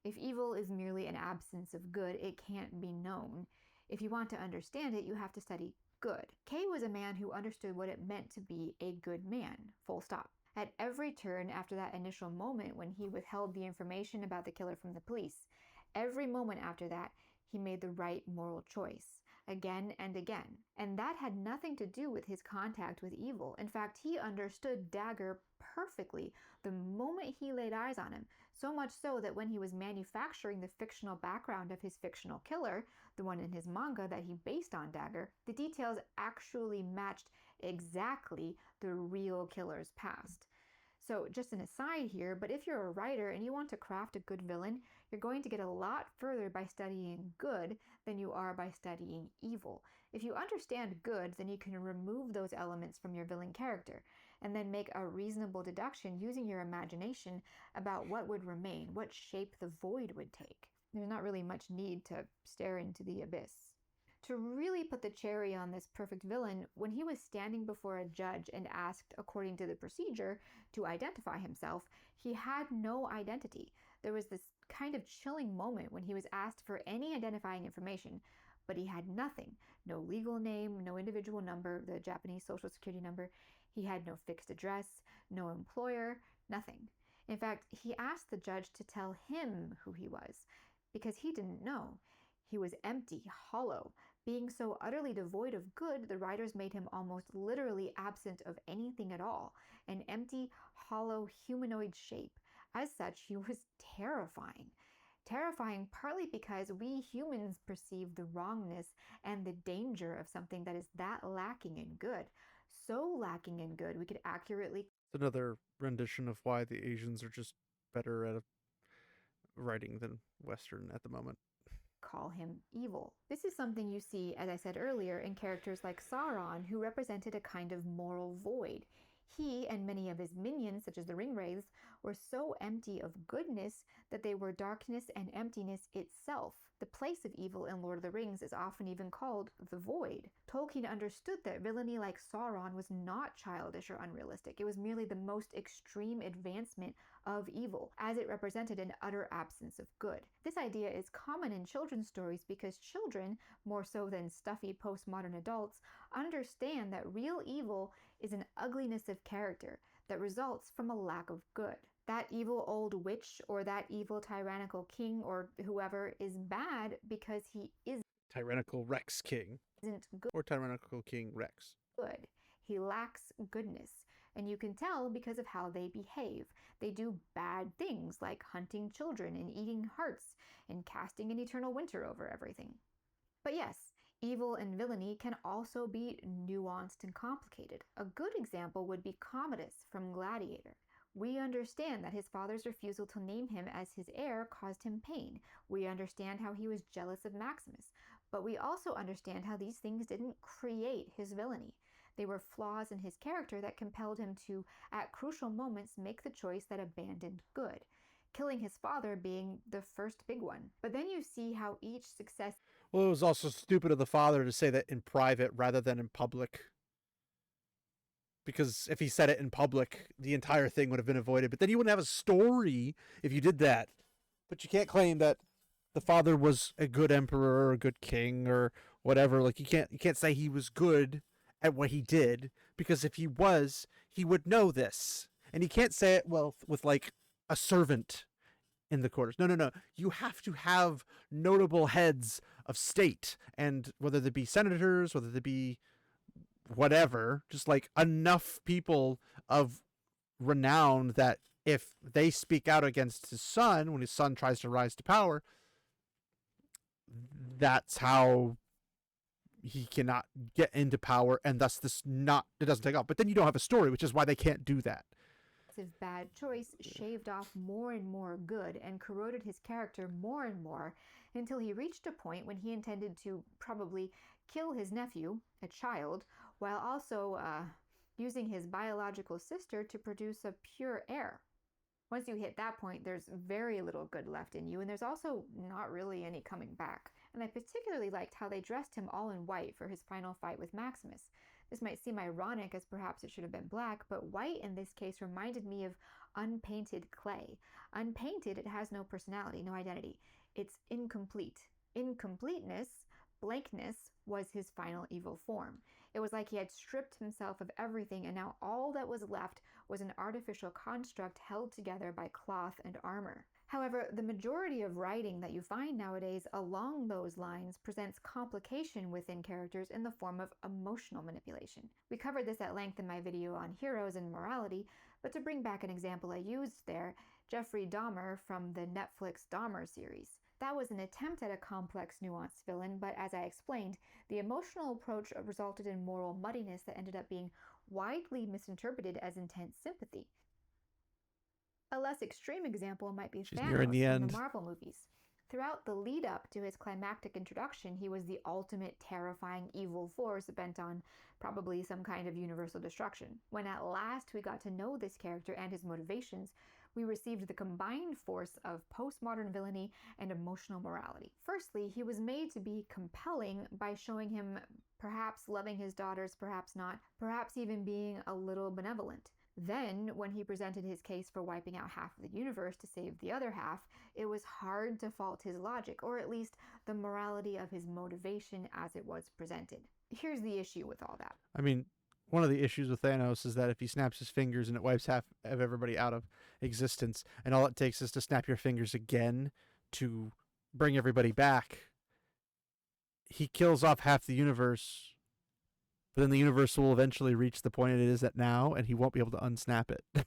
If evil is merely an absence of good, it can't be known. If you want to understand it, you have to study good. Kay was a man who understood what it meant to be a good man, full stop. At every turn after that initial moment when he withheld the information about the killer from the police, every moment after that, he made the right moral choice, again and again. And that had nothing to do with his contact with evil. In fact, he understood Dagger perfectly the moment he laid eyes on him, so much so that when he was manufacturing the fictional background of his fictional killer, the one in his manga that he based on Dagger, the details actually matched exactly the real killer's past. So just an aside here, but if you're a writer and you want to craft a good villain, you're going to get a lot further by studying good than you are by studying evil. If you understand good, then you can remove those elements from your villain character and then make a reasonable deduction using your imagination about what would remain, what shape the void would take. There's not really much need to stare into the abyss. To really put the cherry on this perfect villain, when he was standing before a judge and asked, according to the procedure, to identify himself, he had no identity. There was this kind of chilling moment when he was asked for any identifying information, but he had nothing. No legal name, no individual number, the Japanese social security number. He had no fixed address, no employer, nothing. In fact, he asked the judge to tell him who he was, because he didn't know. He was empty, hollow. Being so utterly devoid of good, the writers made him almost literally absent of anything at all, an empty, hollow, humanoid shape. As such, he was terrifying. Terrifying partly because we humans perceive the wrongness and the danger of something that is that lacking in good. So lacking in good, we could accurately... It's another rendition of why the Asians are just better at writing than Western at the moment. Call him evil. This is something you see, as I said earlier, in characters like Sauron, who represented a kind of moral void. He and many of his minions, such as the Ringwraiths, were so empty of goodness that they were darkness and emptiness itself. The place of evil in Lord of the Rings is often even called the Void. Tolkien understood that villainy like Sauron was not childish or unrealistic. It was merely the most extreme advancement of evil, as it represented an utter absence of good. This idea is common in children's stories because children, more so than stuffy postmodern adults, understand that real evil is an ugliness of character that results from a lack of good. That evil old witch or that evil tyrannical king or whoever is bad because he isn't Tyrannical Rex King. Good. Or Tyrannical King Rex. Good. He lacks goodness. And you can tell because of how they behave. They do bad things like hunting children and eating hearts and casting an eternal winter over everything. But yes, evil and villainy can also be nuanced and complicated. A good example would be Commodus from Gladiator. We understand that his father's refusal to name him as his heir caused him pain. We understand how he was jealous of Maximus. But we also understand how these things didn't create his villainy. They were flaws in his character that compelled him to, at crucial moments, make the choice that abandoned good, killing his father being the first big one. But then you see how each success... Well, it was also stupid of the father to say that in private rather than in public. Because if he said it in public, the entire thing would have been avoided. But then you wouldn't have a story if you did that. But you can't claim that the father was a good emperor or a good king or whatever. Like you can't say he was good at what he did, because if he was, he would know this. And he can't say it well with like a servant in the quarters. No, no, no. You have to have notable heads of state, and whether they be senators, whether they be whatever, just like enough people of renown that if they speak out against his son when his son tries to rise to power, that's how he cannot get into power, and thus it doesn't take off. But then you don't have a story, which is why they can't do that. Bad choice shaved off more and more good and corroded his character more and more until he reached a point when he intended to probably kill his nephew, a child, while also using his biological sister to produce a pure heir. Once you hit that point, there's very little good left in you, and there's also not really any coming back. And I particularly liked how they dressed him all in white for his final fight with Maximus. This might seem ironic, as perhaps it should have been black, but white in this case reminded me of unpainted clay. Unpainted, it has no personality, no identity. It's incomplete. Incompleteness, blankness, was his final evil form. It was like he had stripped himself of everything, and now all that was left was an artificial construct held together by cloth and armor. However, the majority of writing that you find nowadays along those lines presents complication within characters in the form of emotional manipulation. We covered this at length in my video on heroes and morality, but to bring back an example I used there, Jeffrey Dahmer from the Netflix Dahmer series. That was an attempt at a complex, nuanced villain, but as I explained, the emotional approach resulted in moral muddiness that ended up being widely misinterpreted as intense sympathy. A less extreme example might be Thanos in the Marvel movies. Throughout the lead up to his climactic introduction, he was the ultimate terrifying evil force bent on probably some kind of universal destruction. When at last we got to know this character and his motivations, we received the combined force of postmodern villainy and emotional morality. Firstly, he was made to be compelling by showing him perhaps loving his daughters, perhaps not, perhaps even being a little benevolent. Then, when he presented his case for wiping out half of the universe to save the other half, it was hard to fault his logic, or at least the morality of his motivation as it was presented. Here's the issue with all that. I mean, one of the issues with Thanos is that if he snaps his fingers and it wipes half of everybody out of existence, and all it takes is to snap your fingers again to bring everybody back, he kills off half the universe. But then the universe will eventually reach the point it is at now, and he won't be able to unsnap it. And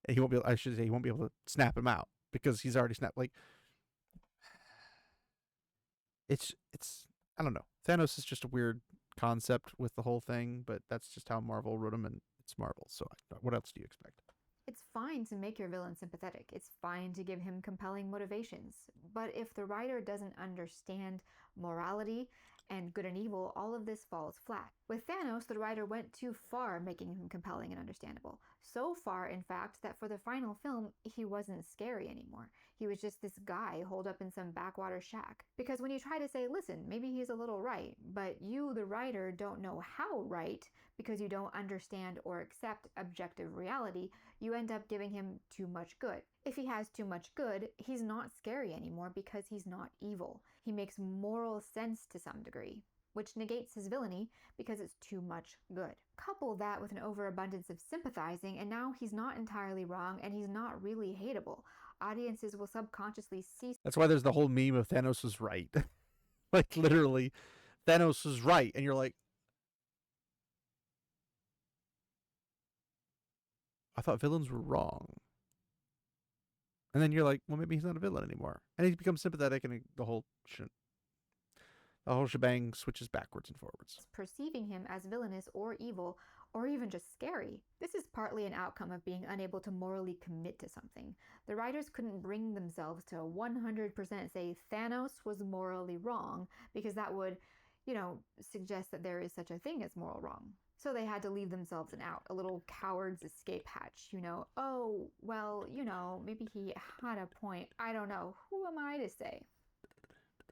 he won't be able, I should say, he won't be able to snap him out because he's already snapped. Like, it's I don't know. Thanos is just a weird concept with the whole thing, but that's just how Marvel wrote him, and it's Marvel. So what else do you expect? It's fine to make your villain sympathetic. It's fine to give him compelling motivations. But if the writer doesn't understand morality and good and evil, all of this falls flat. With Thanos, the writer went too far making him compelling and understandable. So far, in fact, that for the final film, he wasn't scary anymore. He was just this guy holed up in some backwater shack. Because when you try to say, listen, maybe he's a little right, but you, the writer, don't know how right because you don't understand or accept objective reality, you end up giving him too much good. If he has too much good, he's not scary anymore because he's not evil. He makes moral sense to some degree, which negates his villainy because it's too much good. Couple that with an overabundance of sympathizing, and now he's not entirely wrong and he's not really hateable. Audiences will subconsciously see. That's why there's the whole meme of Thanos was right. Like, literally, Thanos was right, and you're like, I thought villains were wrong. And then you're like, well, maybe he's not a villain anymore. And he becomes sympathetic, and the whole shebang switches backwards and forwards. Perceiving him as villainous or evil, or even just scary. This is partly an outcome of being unable to morally commit to something. The writers couldn't bring themselves to 100% say Thanos was morally wrong, because that would, suggest that there is such a thing as moral wrong. So they had to leave themselves an out, a little coward's escape hatch, oh, well, maybe he had a point. I don't know. Who am I to say?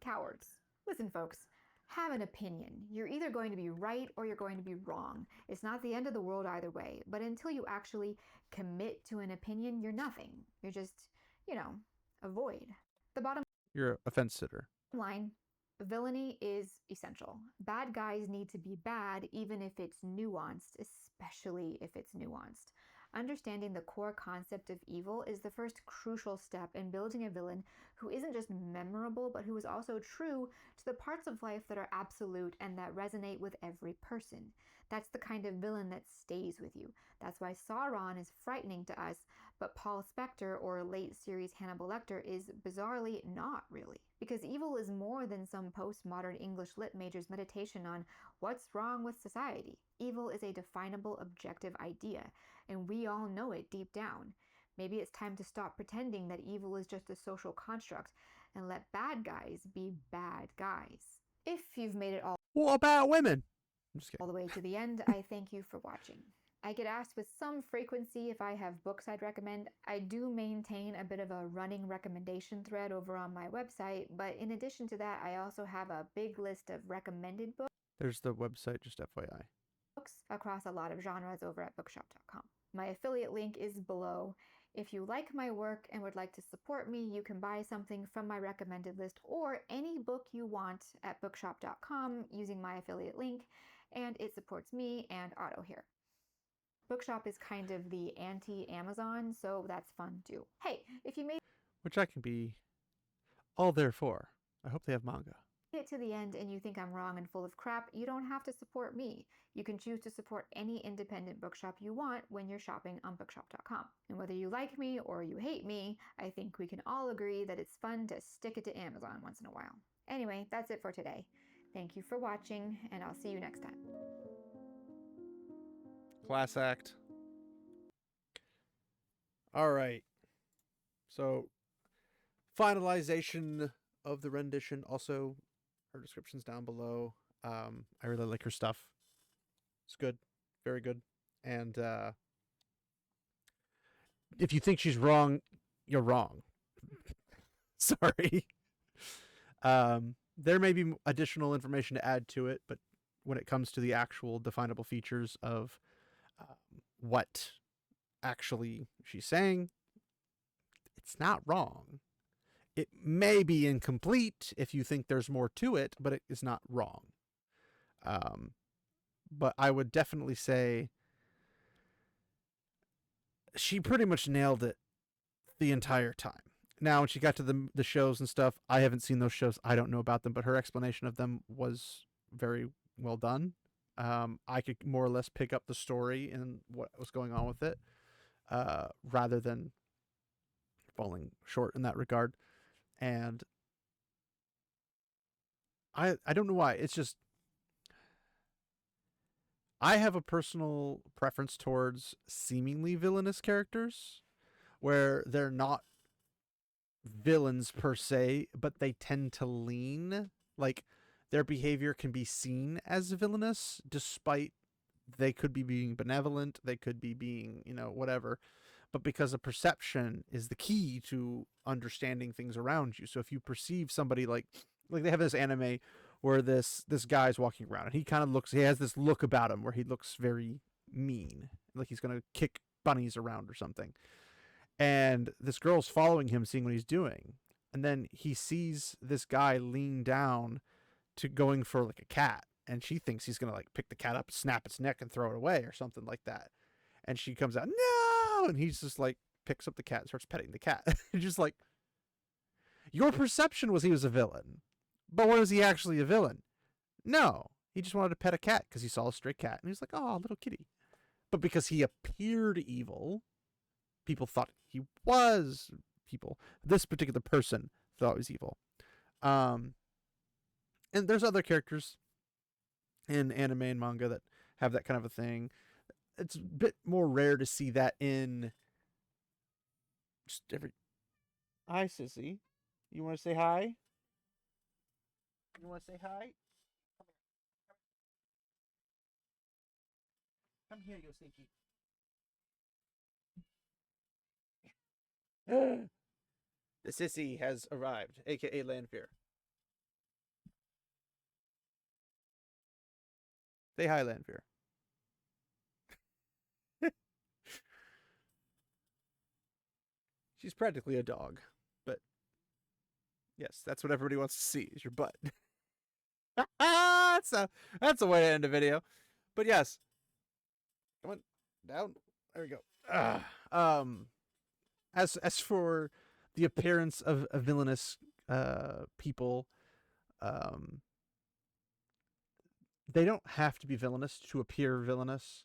Cowards. Listen, folks, have an opinion. You're either going to be right or you're going to be wrong. It's not the end of the world either way, but until you actually commit to an opinion, you're nothing. You're just, a void. The bottom You're a fence sitter. line, villainy is essential. Bad guys need to be bad even if it's nuanced, especially if it's nuanced. Understanding the core concept of evil is the first crucial step in building a villain who isn't just memorable, but who is also true to the parts of life that are absolute and that resonate with every person. That's the kind of villain that stays with you. That's why Sauron is frightening to us, but Paul Spector or late series Hannibal Lecter is bizarrely not really. Because evil is more than some postmodern English lit major's meditation on what's wrong with society. Evil is a definable, objective idea, and we all know it deep down. Maybe it's time to stop pretending that evil is just a social construct and let bad guys be bad guys. If you've made it all What about women? I'm just kidding. the way to the end, I thank you for watching. I get asked with some frequency if I have books I'd recommend. I do maintain a bit of a running recommendation thread over on my website, but in addition to that, I also have a big list of recommended books. There's the website, just FYI. Across a lot of genres over at bookshop.com. My affiliate link is below. If you like my work and would like to support me, you can buy something from my recommended list or any book you want at bookshop.com using my affiliate link, and it supports me and Otto here. Bookshop is kind of the anti-Amazon, so that's fun too. Hey, if you made Which I can be all there for. I hope they have manga. it to the end and you think I'm wrong and full of crap, you don't have to support me. You can choose to support any independent bookshop you want when you're shopping on bookshop.com. And whether you like me or you hate me, I think we can all agree that it's fun to stick it to Amazon once in a while. Anyway, that's it for today. Thank you for watching, and I'll see you next time. Class act. All right. So, finalization of the rendition. Also, her description's down below. I really like her stuff. It's good. Very good. And if you think she's wrong, you're wrong. Sorry. There may be additional information to add to it, but when it comes to the actual definable features of what actually she's saying, it's not wrong. It may be incomplete if you think there's more to it, but it is not wrong. But I would definitely say she pretty much nailed it the entire time. Now, when she got to the shows and stuff, I haven't seen those shows. I don't know about them, but her explanation of them was very well done. I could more or less pick up the story and what was going on with it, rather than falling short in that regard. And I don't know why. It's just I have a personal preference towards seemingly villainous characters where they're not villains per se, but they tend to lean like their behavior can be seen as villainous despite they could be being benevolent, they could be being, whatever. But because of perception is the key to understanding things around you. So if you perceive somebody like they have this anime where this guy's walking around and he has this look about him where he looks very mean, like he's going to kick bunnies around or something. And this girl's following him, seeing what he's doing. And then he sees this guy lean down to going for like a cat. And she thinks he's going to like pick the cat up, snap its neck and throw it away or something like that. And she comes out, no! And he's just like, picks up the cat and starts petting the cat. Just like, your perception was he was a villain. But was he actually a villain? No. He just wanted to pet a cat because he saw a stray cat. And he was like, oh, little kitty. But because he appeared evil, people thought he was this particular person thought he was evil. And there's other characters in anime and manga that have that kind of a thing. It's a bit more rare to see that in just every... Hi, Sissy. You want to say hi? You want to say hi? Come here, you sneaky. The sissy has arrived, aka Lanfear. Say hi, Lanfear. She's practically a dog, but Yes, that's what everybody wants to see is your butt. That's a way to end a video. But yes, come on down. There we go. As for the appearance of a villainous people, um, they don't have to be villainous to appear villainous.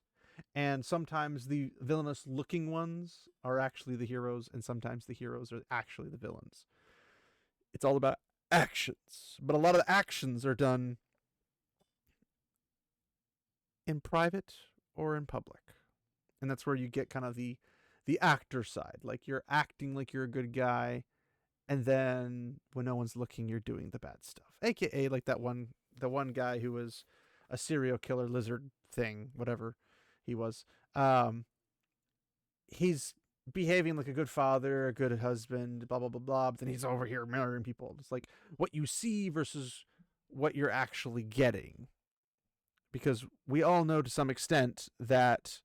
And sometimes the villainous looking ones are actually the heroes, and sometimes the heroes are actually the villains. It's all about actions, but a lot of the actions are done in private or in public. And that's where you get kind of the actor side. Like you're acting like you're a good guy, and then when no one's looking, you're doing the bad stuff. AKA like the one guy who was a serial killer lizard thing, whatever he was. Um, he's behaving like a good father, a good husband, blah blah blah blah. But then he's over here murdering people. It's like what you see versus what you're actually getting. Because we all know to some extent that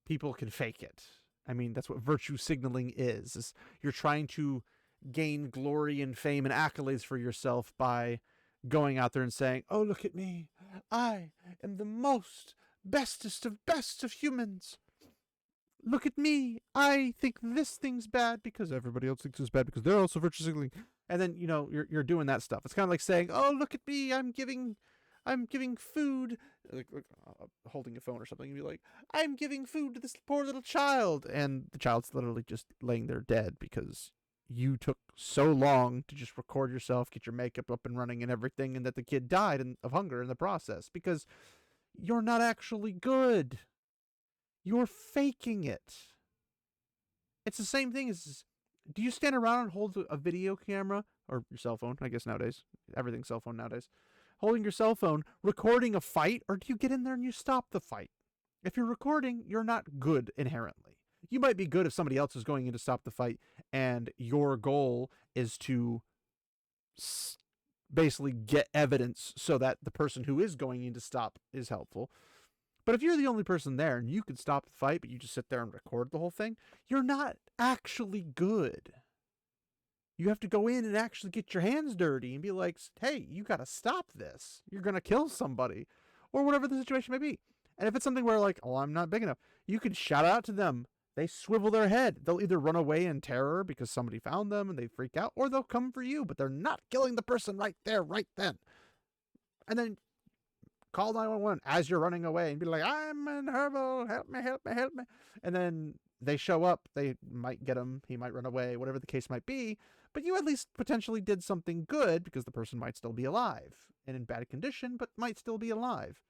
people can fake it. I mean, that's what virtue signaling is you're trying to gain glory and fame and accolades for yourself by going out there and saying, "Oh, look at me. I am the most bestest of best of humans. Look at me. I think this thing's bad because everybody else thinks it's bad because they're also virtue signaling." And then, you're doing that stuff. It's kind of like saying, "Oh, look at me. I'm giving food," like holding a phone or something, and be like, "I'm giving food to this poor little child," and the child's literally just laying there dead because you took so long to just record yourself, get your makeup up and running and everything, and that the kid died of hunger in the process because you're not actually good. You're faking it. It's the same thing as, do you stand around and hold a video camera or your cell phone? I guess nowadays everything's cell phone nowadays. Holding your cell phone, recording a fight, or do you get in there and you stop the fight? If you're recording, you're not good inherently. You might be good if somebody else is going in to stop the fight, and your goal is to basically get evidence so that the person who is going in to stop is helpful. But if you're the only person there and you can stop the fight, but you just sit there and record the whole thing, you're not actually good. You have to go in and actually get your hands dirty and be like, "Hey, you got to stop this. You're going to kill somebody," or whatever the situation may be. And if it's something where like, "Oh, I'm not big enough," you can shout out to them. They swivel their head. They'll either run away in terror because somebody found them and they freak out, or they'll come for you, but they're not killing the person right there, right then. And then call 911 as you're running away and be like, "I'm in trouble. Help me, help me, help me." And then they show up. They might get him. He might run away, whatever the case might be. But you at least potentially did something good because the person might still be alive and in bad condition, but might still be alive.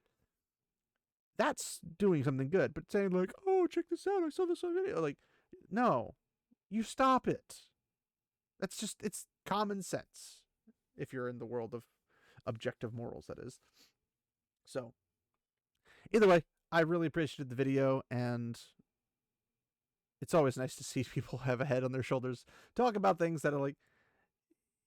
That's doing something good. But saying like, "Oh, check this out. I saw this on video." Like, no, you stop it. It's common sense if you're in the world of objective morals, that is. So, either way, I really appreciated the video, and it's always nice to see people have a head on their shoulders, talk about things that are like,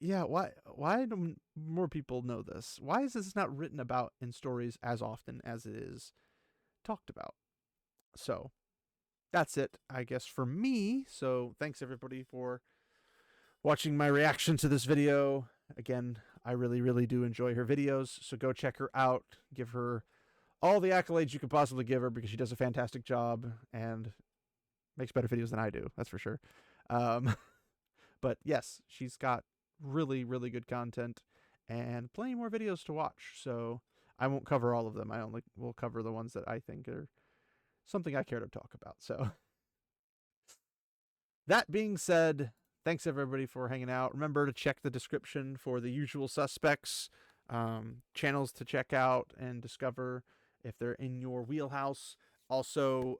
yeah, why don't more people know this? Why is this not written about in stories as often as it is talked about? So that's it, I guess, for me. So thanks everybody for watching my reaction to this video. Again, I really, really do enjoy her videos, so go check her out. Give her all the accolades you could possibly give her because she does a fantastic job and makes better videos than I do, that's for sure. But yes, she's got really, really good content and plenty more videos to watch. So I won't cover all of them. I only will cover the ones that I think are something I care to talk about. So that being said, thanks everybody for hanging out. Remember to check the description for the usual suspects, channels to check out and discover if they're in your wheelhouse. Also,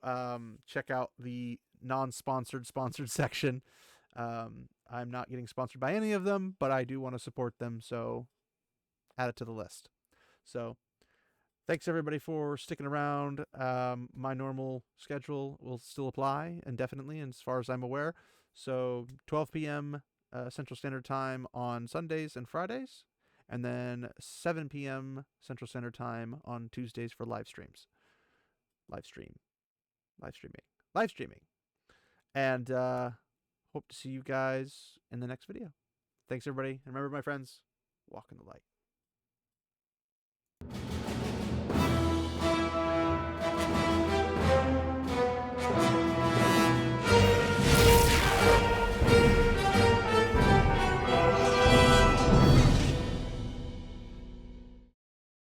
check out the non-sponsored sponsored section. I'm not getting sponsored by any of them, but I do want to support them, so add it to the list. So thanks everybody for sticking around. My normal schedule will still apply indefinitely, as far as I'm aware. So 12 p.m. Central Standard Time on Sundays and Fridays, and then 7 p.m. Central Standard Time on Tuesdays for live streams. Live streaming. And hope to see you guys in the next video. Thanks, everybody. And remember, my friends, walk in the light.